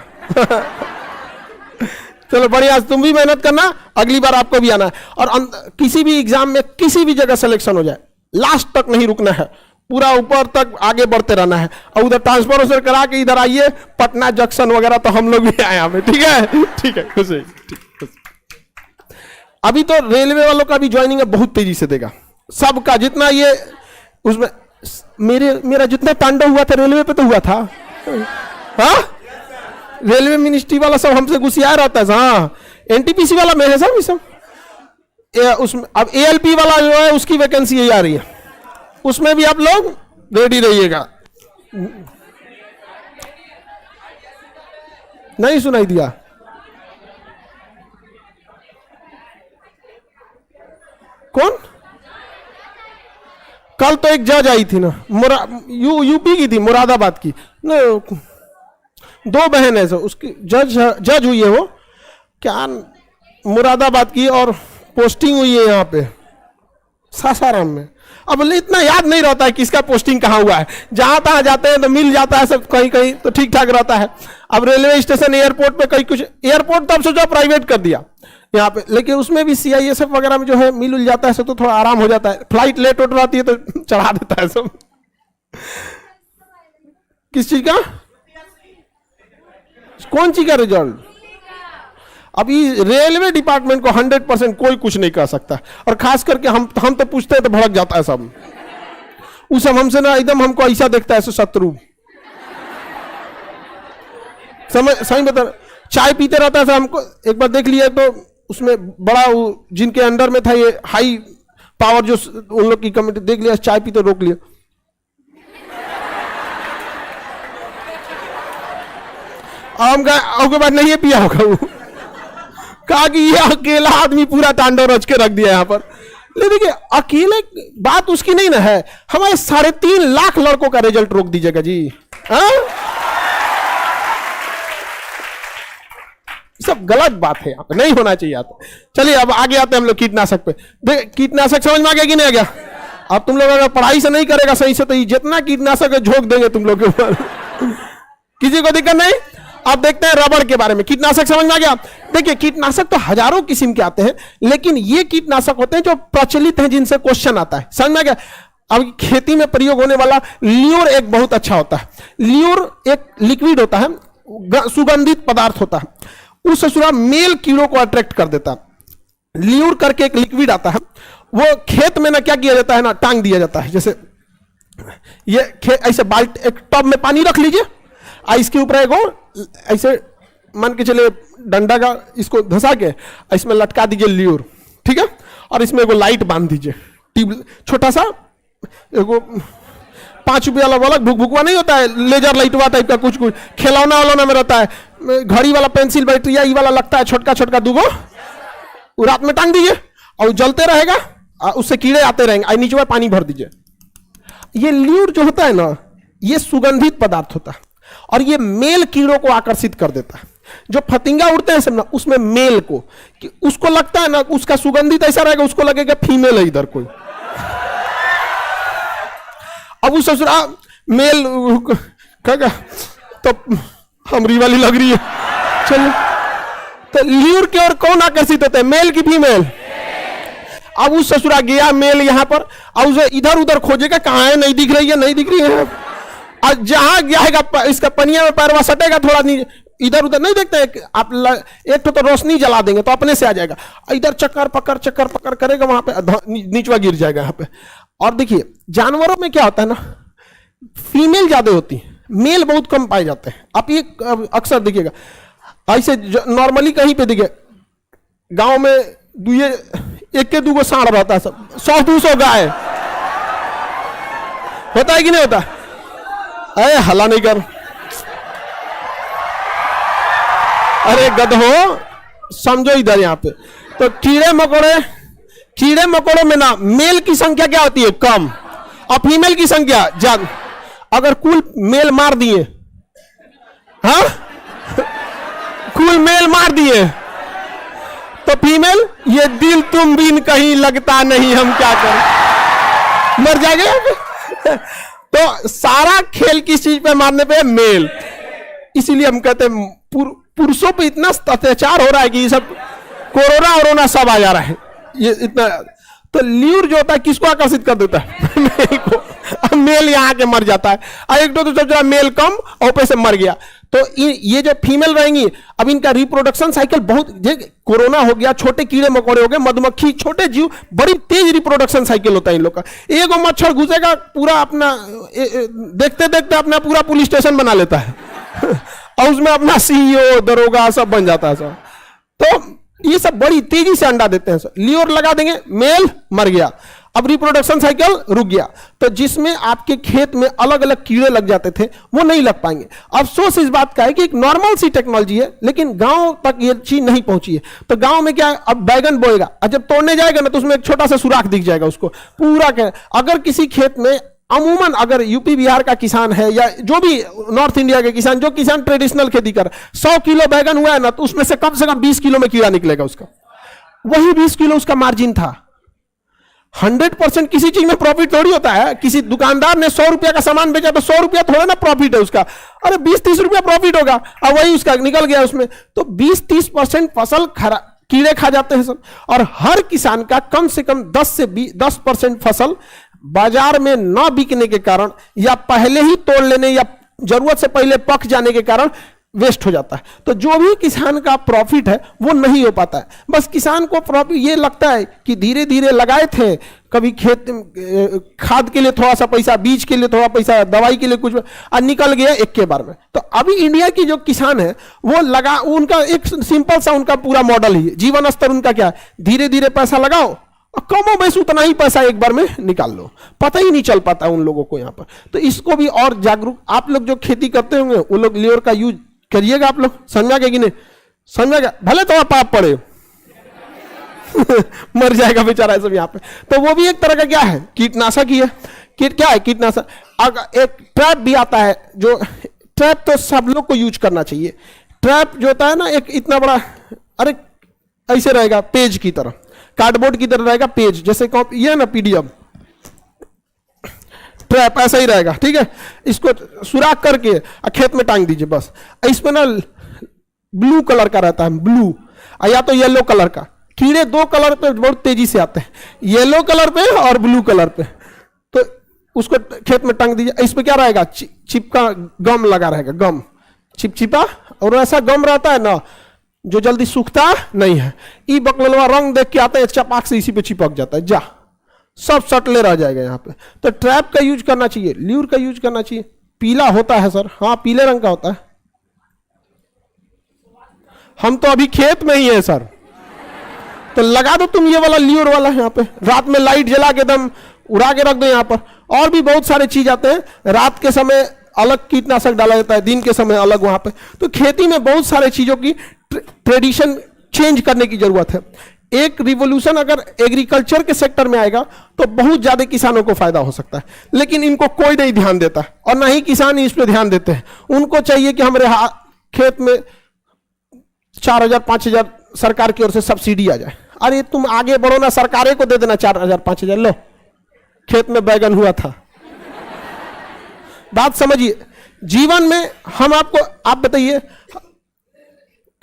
चलो बढ़िया, तुम भी मेहनत करना, अगली बार आपको भी आना है। और किसी भी एग्जाम में किसी भी जगह सिलेक्शन हो जाए, लास्ट तक नहीं रुकना है, पूरा ऊपर तक आगे बढ़ते रहना है। और उधर ट्रांसफर उधर करा के इधर आइए, पटना जंक्शन वगैरह तो हम लोग भी आए यहाँ पे, ठीक है। ठीक है, खुश है, खुश। अभी तो रेलवे वालों का भी ज्वाइनिंग है, बहुत तेजी से देगा सबका, जितना ये उसमें मेरा जितना तांडव हुआ था रेलवे पे तो हुआ था। हाँ, रेलवे मिनिस्ट्री वाला सब हमसे गुस्सिया रहता है। हाँ, एनटीपीसी वाला में है सब, ये सब उसमें। अब एएलपी वाला जो है उसकी वैकेंसी यही आ रही है, उसमें भी आप लोग रेडी रहिएगा। नहीं सुनाई दिया? कौन? कल तो एक जज आई थी ना, यूपी की थी, मुरादाबाद की न, 2 बहन है सो, उसकी जज हुई है वो, क्या मुरादाबाद की, और पोस्टिंग हुई है यहाँ पे सासाराम में। अब इतना याद नहीं रहता है किसका पोस्टिंग कहाँ हुआ है, जहां तहां जाते हैं तो मिल जाता है सब, कहीं कहीं तो ठीक ठाक रहता है। अब रेलवे स्टेशन, एयरपोर्ट पे कहीं कुछ, एयरपोर्ट तो अब सोचो प्राइवेट कर दिया यहाँ पे, लेकिन उसमें भी सीआईएसएफ वगैरह में जो है मिल जाता है सब, तो थोड़ा आराम हो जाता है। फ्लाइट लेट उठ रहती है तो चढ़ा देता है सब। किस चीज का? कौन चीज का रिजल्ट? अभी रेलवे डिपार्टमेंट को 100% कोई कुछ नहीं कर सकता, और खास करके हम तो पूछते हैं तो भड़क जाता है सब। उस सब हमसे ना एकदम हमको ऐसा देखता है शत्रु, समझ सही बता। चाय पीते रहता है हमको, एक बार देख लिया तो उसमें बड़ा जिनके अंडर में था ये हाई पावर जो उन लोग की कमेटी, देख लिया चाय पीते रोक लिया। हम के बाद नहीं पिया होगा वो, कहा कि ये अकेला आदमी पूरा तांडव रच के रख दिया यहाँ पर। लेकिन देखिए अकेले बात उसकी नहीं ना है, हमारे 3.5 लाख लड़कों का रिजल्ट रोक दीजिएगा जी। हाँ, सब गलत बात है, यहाँ पे नहीं होना चाहिए आता। चलिए अब आगे आते हैं हम लोग कीटनाशक पे। कीटनाशक समझ में आ गया कि नहीं आ गया? अब तुम लोग अगर पढ़ाई से नहीं करेगा सही से तो जितना कीटनाशक है झोंक देंगे तुम लोग के ऊपर। किसी को दिक्कत नहीं। अब देखते हैं रबड़ के बारे में। कीटनाशक समझ में आ गया? देखिए कीटनाशक तो हजारों किस्म के आते हैं, लेकिन ये कीटनाशक होते हैं जो प्रचलित हैं, जिनसे क्वेश्चन आता है। समझ में आ गया? अब खेती में प्रयोग होने वाला ल्यूर एक बहुत अच्छा होता है। ल्यूर एक लिक्विड होता है, सुगंधित पदार्थ होता है, उस ससुरा मेल कीड़ों को अट्रैक्ट कर देता है। ल्यूर करके एक लिक्विड आता है, वो खेत में ना क्या किया जाता है ना, टांग दिया जाता है। जैसे ये ऐसे बाल्टी, एक टब में पानी रख लीजिए, इसके ऊपर एक ऐसे मान के चले डंडा का इसको धंसा के इसमें लटका दीजिए ल्यूर, ठीक है। और इसमें एगो लाइट बांध दीजिए, ट्यूब छोटा सा, एगो 5 रुपया वाला भुक भुकवा नहीं होता है, लेजर लाइटवा टाइप का, कुछ कुछ खिलौना वालौना में रहता है, घड़ी वाला पेंसिल बैटरी ये वाला लगता है, छोटका छोटका दूगो, रात में टांग दीजिए और जलते रहेगा, उससे कीड़े आते रहेंगे, नीचे में पानी भर दीजिए। ये ल्यूर जो होता है ना, ये सुगंधित पदार्थ होता है और ये मेल कीड़ों को आकर्षित कर देता है। जो फतिंगा उड़ते हैं सब ना, उसमें मेल को, कि उसको लगता है ना उसका सुगंधित ऐसा रहेगा, उसको लगेगा फीमेल है इधर कोई। अब उस ससुरा मेल कहेगा तो हमरी वाली लग रही है, चलिए। तो ल्यूर की ओर कौन आकर्षित होते हैं, मेल की फीमेल? अब उस ससुरा गया मेल यहाँ पर, अब उसे इधर उधर खोजेगा, कहाँ है, नहीं दिख रही है, नहीं दिख रही है। और जहां जाएगा इसका पनिया में पैरवा सटेगा, थोड़ा इधर उधर नहीं देखते हैं आप, एक तो रोशनी जला देंगे तो अपने से आ जाएगा, इधर चक्कर पकड़ करेगा, वहां पे नीचवा गिर जाएगा यहाँ पे। और देखिए जानवरों में क्या होता है ना, फीमेल ज्यादा होती है, मेल बहुत कम पाए जाते हैं। आप ये अक्सर देखिएगा, ऐसे नॉर्मली कहीं पे दिखे गांव में एक के 2 सांड रहता है, सब 100-200 गाय होता है कि नहीं होता? अरे हल्ला नहीं कर, अरे गधो समझो इधर यहाँ पे। तो कीड़े मकोड़ों में ना मेल की संख्या क्या होती है, कम, और फीमेल की संख्या ज्यादा। अगर कुल मेल मार दिए, हाँ कुल मेल मार दिए तो फीमेल, ये दिल तुम बिन कहीं लगता नहीं, हम क्या करें। मर जाएगा यहाँ पे। तो सारा खेल किस चीज पे मारने पे? मेल। इसीलिए हम कहते हैं पुरुषों पे इतना अत्याचार हो रहा है कि ये सब कोरोना वोरोना सब आ जा रहा है, ये इतना। तो ल्यूर जो होता है किसको आकर्षित कर देता है? मेल को। अब मेल यहाँ के मर जाता है, और एक तो सोच रहा मेल कम और ऊपर से मर गया। तो ये जो फीमेल रहेंगी, अब इनका रिप्रोडक्शन साइकिल बहुत, कोरोना हो गया, छोटे कीड़े मकोड़े हो गए, मधुमक्खी, छोटे जीव, बड़ी तेज रिप्रोडक्शन साइकिल होता है इन लोग का। एक मच्छर घुसेगा पूरा अपना देखते देखते अपना पूरा पुलिस स्टेशन बना लेता है और उसमें अपना सीईओ दरोगा सब बन जाता है सब। तो ये सब बड़ी तेजी से अंडा देते हैं सर। ल्यूर लगा देंगे, मेल मर गया, अब रिप्रोडक्शन साइकिल रुक गया। तो जिसमें आपके खेत में अलग अलग कीड़े लग जाते थे वो नहीं लग पाएंगे। अफसोस इस बात का है कि एक नॉर्मल सी टेक्नोलॉजी है, लेकिन गांव तक ये चीज नहीं पहुंची है। तो गांव में क्या है, अब बैगन बोएगा और जब तोड़ने जाएगा ना तो उसमें एक छोटा सा सुराख दिख जाएगा उसको पूरा। क्या अगर किसी खेत में अमूमन अगर यूपी बिहार का किसान है या जो भी नॉर्थ इंडिया के किसान, जो किसान ट्रेडिशनल खेती कर 100 किलो बैगन हुआ है ना, तो उसमें से कम 20 किलो में कीड़ा निकलेगा उसका। वही 20 किलो उसका मार्जिन था। 100% किसी चीज में प्रॉफिट थोड़ी होता है। किसी दुकानदार ने 100 रुपया का सामान बेचा तो 100 रुपया थोड़ा ना प्रॉफिट है उसका, अरे 20-30 रुपया प्रॉफिट होगा, और वही उसका निकल गया उसमें। तो 20-30% फसल कीड़े खा जाते हैं सर। और हर किसान का कम से कम 10% फसल बाजार में न बिकने के कारण, या पहले ही तोड़ लेने या जरूरत से पहले पक जाने के कारण वेस्ट हो जाता है। तो जो भी किसान का प्रॉफिट है वो नहीं हो पाता है। बस किसान को प्रॉफिट ये लगता है कि धीरे धीरे लगाए थे, कभी खेत खाद के लिए थोड़ा सा पैसा, बीज के लिए थोड़ा पैसा, दवाई के लिए कुछ, और निकल गया एक के बार में। तो अभी इंडिया की जो किसान है वो लगा, उनका एक सिंपल सा उनका पूरा मॉडल ही है, जीवन स्तर उनका क्या है, धीरे धीरे पैसा लगाओ और कमो बस उतना ही पैसा एक बार में निकाल लो। पता ही नहीं चल पाता उन लोगों को यहाँ पर। तो इसको भी और जागरूक, आप लोग जो खेती करते होंगे वो लोग ल्यूर का यूज करिएगा। आप लोग समझा गए कि नहीं समझा गया? भले तो पाप पड़े मर जाएगा बेचारा सब यहाँ पे। तो वो भी एक तरह का क्या है, कीटनाशक ही है। क्या है कीटनाशक? अगर एक ट्रैप भी आता है, जो ट्रैप तो सब लोग को यूज करना चाहिए। ट्रैप जो होता है ना, एक इतना बड़ा, अरे ऐसे रहेगा पेज की तरह, कार्डबोर्ड की तरह रहेगा पेज, जैसे कॉपी ये है ना पीडीएफ, ट्रैप ऐसा ही रहेगा, ठीक है। इसको सुराख करके खेत में टांग दीजिए बस। इसमें ना ब्लू कलर का रहता है, ब्लू, या तो येलो कलर का। कीड़े 2 कलर पे बहुत तेजी से आते हैं, येलो कलर पे और ब्लू कलर पे। तो उसको खेत में टांग दीजिए। इस पे क्या रहेगा, चिपका गम लगा रहेगा, गम चिपचिपा, और ऐसा गम रहता है ना जो जल्दी सूखता नहीं है। ई बकलवा रंग देख के आते हैं, चपाक से इसी पे चिपक जाता है, जा सब सटले रह जाएगा यहाँ पे। तो ट्रैप का यूज करना चाहिए, ल्यूर का यूज करना चाहिए। पीला होता है सर, हाँ पीले रंग का होता है। हम तो अभी खेत में ही है सर, तो लगा दो तुम ये वाला ल्यूर वाला यहाँ पे, रात में लाइट जला के एकदम उड़ा के रख दो यहाँ पर। और भी बहुत सारे चीज आते हैं, रात के समय अलग कीटनाशक डाला जाता है, दिन के समय अलग वहां पे। तो खेती में बहुत सारे चीजों की ट्रेडिशन चेंज करने की जरूरत है। एक रिवोल्यूशन अगर एग्रीकल्चर के सेक्टर में आएगा तो बहुत ज्यादा किसानों को फायदा हो सकता है, लेकिन इनको कोई नहीं ध्यान देता और ना ही किसान इस पे ध्यान देते हैं। उनको चाहिए कि हमारे खेत में 4,000-5,000 सरकार की ओर से सब्सिडी आ जाए। अरे तुम आगे बढ़ो ना, सरकारें को दे देना 4,000-5,000, लो खेत में बैगन हुआ था। बात समझिए, जीवन में हम आपको, आप बताइए,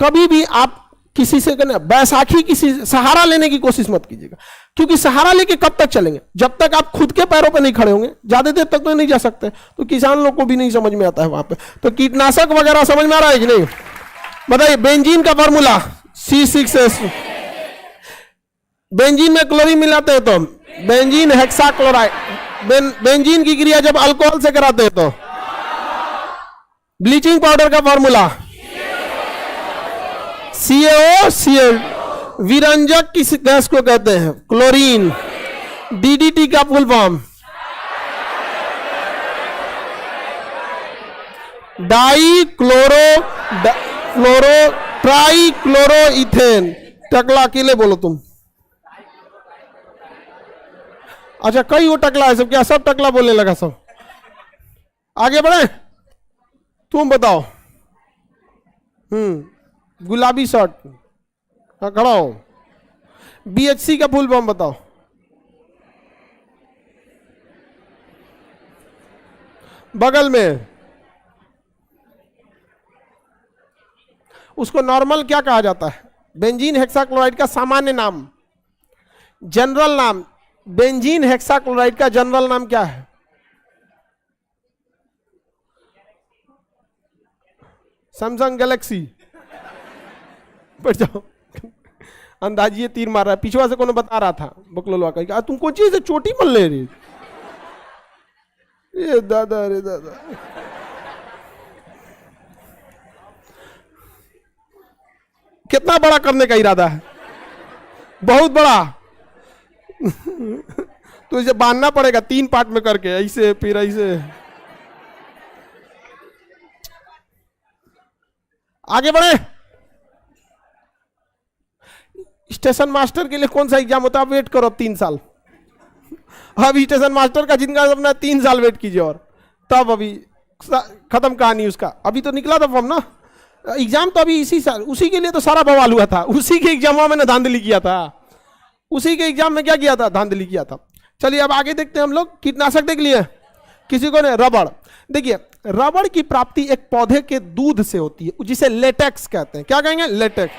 कभी भी आप किसी से बैसाखी किसी सहारा लेने की कोशिश मत कीजिएगा, क्योंकि सहारा लेके कब तक चलेंगे? जब तक आप खुद के पैरों पे नहीं खड़े होंगे, ज्यादा देर तक तो नहीं जा सकते। तो किसान लोग को भी नहीं समझ में आता है वहां पे। तो कीटनाशक वगैरह समझ में आ रहा है कि नहीं? बताइए, बेंजीन का फॉर्मूला C6H, बेंजीन में क्लोरीन मिलाते हैं तो बेंजीन हेक्साक्लोराइड। बेंजीन की क्रिया जब अल्कोहल से कराते हैं तो ब्लीचिंग पाउडर का फॉर्मूला CaO, विरंजक किस गैस को कहते हैं? क्लोरीन। DDT का फुल फॉर्म डाई क्लोरो फ्लोरो ट्राई क्लोरो इथेन। टकला अकेले बोलो तुम। अच्छा, कई वो टकला है सब, क्या सब टकला बोलने लगा सब? आगे बढ़े, तुम बताओ। गुलाबी शर्ट, हाँ खड़ा हो। BHC का फुल फॉर्म बताओ। बगल में, उसको नॉर्मल क्या कहा जाता है? बेंजीन हेक्साक्लोराइड का सामान्य नाम, जनरल नाम, बेंजीन हेक्साक्लोराइड का जनरल नाम क्या है? Samsung Galaxy. बैठ जाओ, अंदाजिए तीर मार रहा है। पिछवा से कोनो बता रहा था बकलोलवा का, तुम कौन चीज से चोटी मल ले रही? ये दादा रे दादा, कितना बड़ा करने का इरादा है? बहुत बड़ा। तो इसे बांधना पड़ेगा 3 पार्ट में करके, ऐसे फिर ऐसे। आगे बढ़े। स्टेशन मास्टर के लिए कौन सा एग्जाम होता है? वेट करो 3 साल। अब स्टेशन मास्टर का जिनका अपना 3 साल वेट कीजिए, और तब अभी खत्म कहानी उसका। अभी तो निकला था फॉर्म ना, एग्जाम तो अभी इसी साल, उसी के लिए तो सारा बवाल हुआ था। उसी के एग्जाम में मैंने धांधली किया था, उसी के एग्जाम में क्या किया था? धांधली किया था। चलिए अब आगे देखते हैं हम लोग। कीटनाशक देख लिए, किसी को ने रबड़। देखिए, रबड़ की प्राप्ति एक पौधे के दूध से होती है, जिसे लेटेक्स कहते हैं। क्या कहेंगे? लेटेक्स।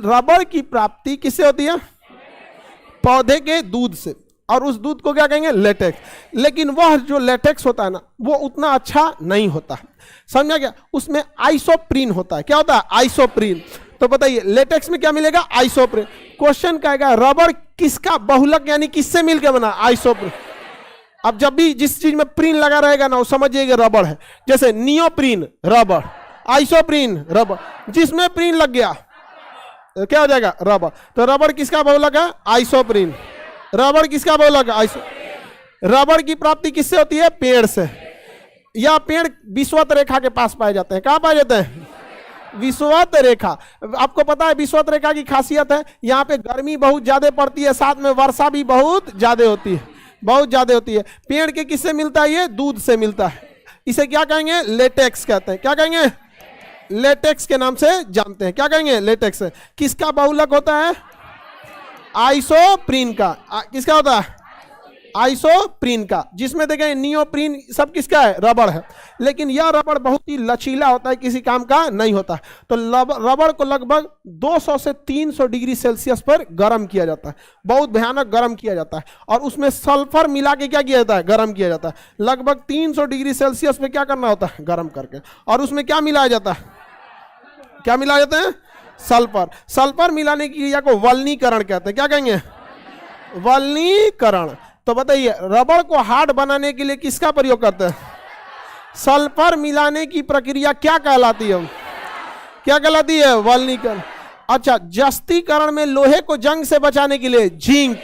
रबड़ की प्राप्ति किससे होती है? पौधे के दूध से, और उस दूध को क्या कहेंगे? लेटेक्स। लेकिन वह जो लेटेक्स होता है ना, वो उतना अच्छा नहीं होता है। समझा क्या? उसमें आइसोप्रीन होता है। क्या होता है? आइसोप्रीन। तो बताइए लेटेक्स में क्या मिलेगा? आइसोप्रीन। क्वेश्चन क्या आएगा? रबड़ किसका बहुलक यानी किससे मिलकर बना? आइसोप्रीन। अब जब भी जिस चीज में प्रीन लगा रहेगा ना, वो समझिएगा रबड़ है। जैसे नियोप्रीन रबड़, आइसोप्रीन रबड़, जिसमें प्रीन लग गया क्या हो जाएगा? रबड़। तो रबड़ किसका बहुलक है? आइसोप्रीन। रबड़ किसका बहुलक है? आइसो। रबड़ की प्राप्ति किससे होती है? पेड़ से। यह पेड़ विषुवत रेखा के पास पाए जाते हैं। कहां पाए जाते हैं? विषुवत रेखा। आपको पता है विषुवत रेखा की खासियत है, यहाँ पे गर्मी बहुत ज्यादा पड़ती है, साथ में वर्षा भी बहुत ज्यादा होती है, बहुत ज्यादा होती है। पेड़ के किससे मिलता है? ये दूध से मिलता है। इसे क्या कहेंगे? लेटेक्स कहते हैं। क्या कहेंगे? लेटेक्स के नाम से जानते हैं। क्या कहेंगे? लेटेक्स। किसका बहुलक होता है? आइसोप्रीन का। किसका होता है? आइसोप्रीन का। जिसमें देखें नियोप्रीन सब किसका है? रबड़ है। लेकिन यह रबड़ बहुत ही लचीला होता है, किसी काम का नहीं होता। तो रबड़ को लगभग 200 से 300 डिग्री सेल्सियस पर गर्म किया जाता है, बहुत भयानक गर्म किया जाता है। और उसमें सल्फर मिला के क्या किया जाता है? गर्म किया जाता है। लगभग 300 डिग्री सेल्सियस पे क्या करना होता है? गर्म करके। और उसमें क्या मिलाया जाता है? क्या मिलाया जाता है? सल्फर। सल्फर मिलाने की क्रिया को वल्नीकरण कहते हैं। क्या कहेंगे? वल्नीकरण। तो बताइए रबड़ को हार्ड बनाने के लिए किसका प्रयोग करते हैं? सल्फर मिलाने की प्रक्रिया क्या कहलाती है? क्या कहलाती है? वल्नीकरण। अच्छा, जस्तीकरण में लोहे को जंग से बचाने के लिए जिंक।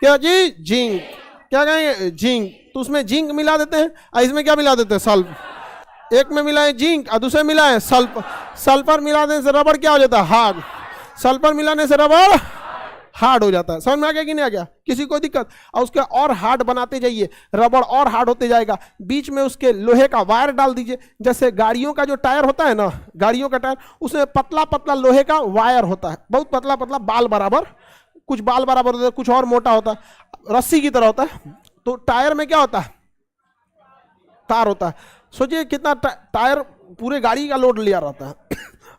क्या जी? जिंक। क्या कहेंगे? जिंक। तो उसमें जिंक मिला देते हैं, और इसमें क्या मिला देते हैं? सल्फर। एक में मिलाए जिंक और दूसरे मिलाए सल्फर। सल्फर मिला देने से रबड़ क्या हो जाता है? हार्ड। सल्फर मिलाने से रबड़ हार्ड हो जाता है। समझ में आ गया कि नहीं आ गया? किसी को दिक्कत? और उसके और हार्ड बनाते जाइए, रबड़ और हार्ड होते जाएगा। बीच में उसके लोहे का वायर डाल दीजिए। जैसे गाड़ियों का जो टायर होता है ना, गाड़ियों का टायर, उसमें पतला पतला लोहे का वायर होता है, बहुत पतला पतला, बाल बराबर। कुछ बाल बराबर होता है, कुछ और मोटा होता है, रस्सी की तरह होता है। तो टायर में क्या होता है? तार होता है। सोचिए कितना टायर पूरे गाड़ी का लोड लिया रहता है,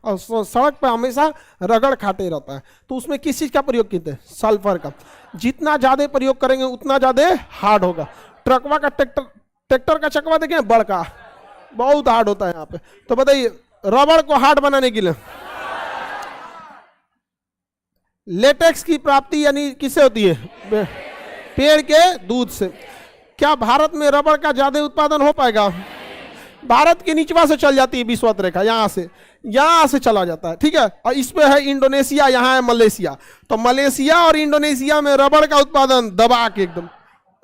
और सड़क पर हमेशा रगड़ खाते रहता है। तो उसमें किस चीज का प्रयोग करते हैं? सल्फर का। जितना ज्यादा प्रयोग करेंगे उतना ज्यादा हार्ड होगा। ट्रकवा का ट्रैक्टर का चकवा देखें, बड़का, बहुत हार्ड होता है यहाँ पे। तो बताइए रबड़ को हार्ड बनाने के लिए लेटेक्स की प्राप्ति यानी किससे होती है? पेड़ के दूध से। क्या भारत में रबड़ का ज्यादा उत्पादन हो पाएगा? भारत के निचवा से चल जाती है विषुवत रेखा, यहाँ से चला जाता है। ठीक है। और इस पे है इंडोनेशिया, यहाँ है मलेशिया। तो मलेशिया और इंडोनेशिया में रबड़ का उत्पादन दबा के एकदम।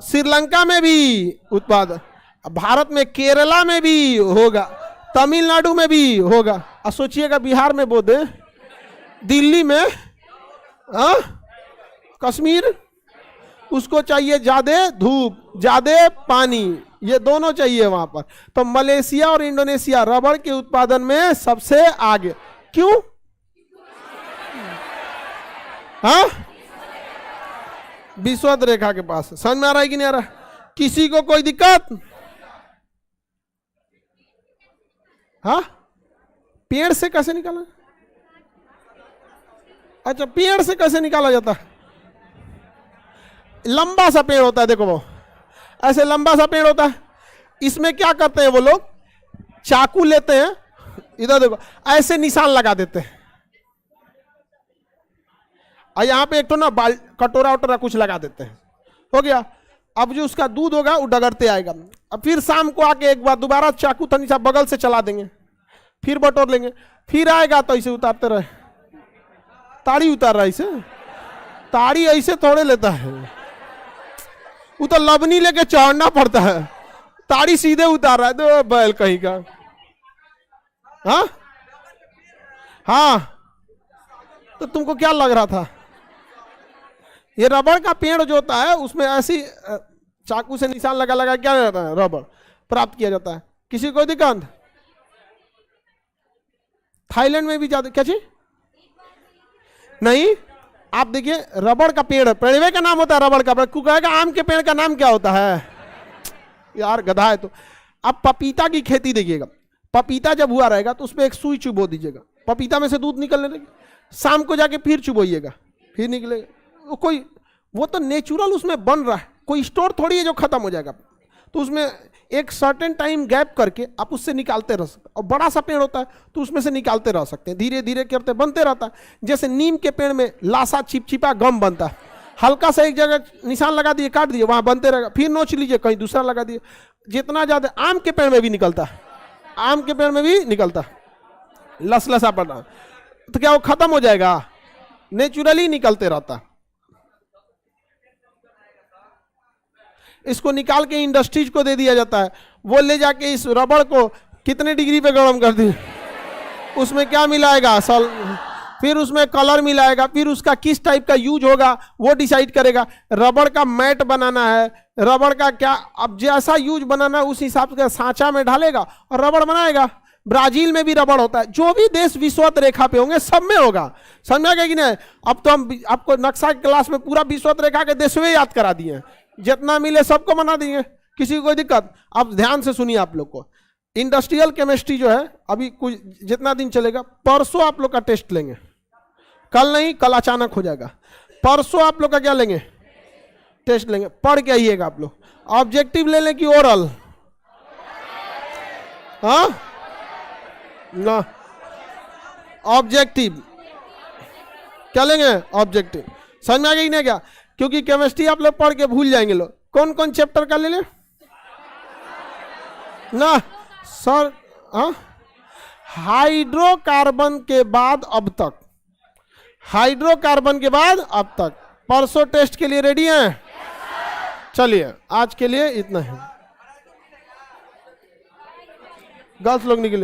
श्रीलंका में भी उत्पादन, भारत में केरला में भी होगा, तमिलनाडु में भी होगा। और सोचिएगा बिहार में बोधे, दिल्ली में, कश्मीर, उसको चाहिए ज्यादा धूप, ज्यादा पानी, ये दोनों चाहिए वहां पर। तो मलेशिया और इंडोनेशिया रबड़ के उत्पादन में सबसे आगे। क्यों? हाँ, विषुवत रेखा के पास। समझ में आ रहा है कि नहीं आ रहा? किसी को कोई दिक्कत? हाँ, पेड़ से कैसे निकाला? अच्छा, पेड़ से कैसे निकाला जाता है? लंबा सा पेड़ होता है, देखो वो ऐसे लंबा सा पेड़ होता है। इसमें क्या करते हैं वो लोग, चाकू लेते हैं, इधर देखो ऐसे निशान लगा देते हैं, और यहां पे एक तो ना कटोरा वटोरा कुछ लगा देते हैं, हो गया। अब जो उसका दूध होगा वो डगरते आएगा। अब फिर शाम को आके एक बार दोबारा चाकू थनी सा बगल से चला देंगे, फिर बटोर लेंगे, फिर आएगा तो ऐसे उतारते रहे। ताड़ी उतार रहा है ऐसे, ताड़ी ऐसे थोड़े लेता है, वो तो लबनी लेके चढ़ना पड़ता है, ताड़ी सीधे उतार रहा है। तो बैल कहीं का। हाँ हाँ, तो तुमको क्या लग रहा था? ये रबड़ का पेड़ जो होता है उसमें ऐसी चाकू से निशान लगा लगा क्या जाता है, रबड़ प्राप्त किया जाता है। किसी को दिक्कत? थाईलैंड में भी ज्यादा क्या चीज नहीं। आप देखिए रबड़ का पेड़, पेड़वे का नाम होता है रबड़ का पेड़। कहेगा आम के पेड़ का नाम क्या होता है? यार गधा है तो। अब पपीता की खेती देखिएगा, पपीता जब हुआ रहेगा तो उसमें एक सुई चुबो दीजिएगा, पपीता में से दूध निकलने लगेगा, शाम को जाके फिर चुबोइएगा, फिर निकलेगा। वो तो नेचुरल उसमें बन रहा है, कोई स्टोर थोड़ी है जो खत्म हो जाएगा। तो उसमें एक सर्टेन टाइम गैप करके आप उससे निकालते रह सकते। और बड़ा सा पेड़ होता है तो उसमें से निकालते रह सकते हैं, धीरे धीरे करते बनते रहता है। जैसे नीम के पेड़ में लासा चिपचिपा गम बनता है, हल्का सा एक जगह निशान लगा दिए, काट दिए, वहां बनते रहेगा, फिर नोच लीजिए, कहीं दूसरा लगा दिए। जितना ज्यादा आम के पेड़ में भी निकलता है, आम के पेड़ में भी निकलता है, लसलसा पड़ा तो क्या वो खत्म हो जाएगा? नेचुरली निकलते रहता। इसको निकाल के इंडस्ट्रीज को दे दिया जाता है, वो ले जाके इस रबड़ को कितने डिग्री पे गर्म कर दिए, उसमें क्या मिलाएगा, फिर उसमें कलर मिलाएगा, फिर उसका किस टाइप का यूज होगा वो डिसाइड करेगा। रबड़ का मैट बनाना है, रबड़ का क्या, अब जैसा यूज बनाना है उस हिसाब से सांचा में ढालेगा और रबड़ बनाएगा। ब्राजील में भी रबड़ होता है। जो भी देश विश्वत रेखा पे होंगे सब में होगा, समझा गया कि नहीं? अब तो हम आपको नक्शा क्लास में पूरा विश्वत रेखा के देशवे याद करा दिए, जितना मिले सबको बना दिए, किसी को कोई दिक्कत? अब ध्यान से सुनिए आप लोग को, इंडस्ट्रियल केमिस्ट्री जो है अभी कुछ जितना दिन चलेगा, परसों आप लोग का टेस्ट लेंगे, कल नहीं, कल अचानक हो जाएगा। परसों आप लोग का क्या लेंगे? टेस्ट लेंगे। पढ़ के आइएगा आप लोग। ऑब्जेक्टिव ले लें कि ओरल? हाँ ना, ऑब्जेक्टिव क्या लेंगे? ऑब्जेक्टिव। समझ में आ गई नहीं क्या? क्योंकि केमिस्ट्री आप लोग पढ़ के भूल जाएंगे लोग। कौन कौन चैप्टर का ले लें ना सर? हाँ, हाइड्रोकार्बन के बाद अब तक, हाइड्रोकार्बन के बाद अब तक। परसों टेस्ट के लिए रेडी हैं? चलिए आज के लिए इतना है। गर्ल्स लोग निकले।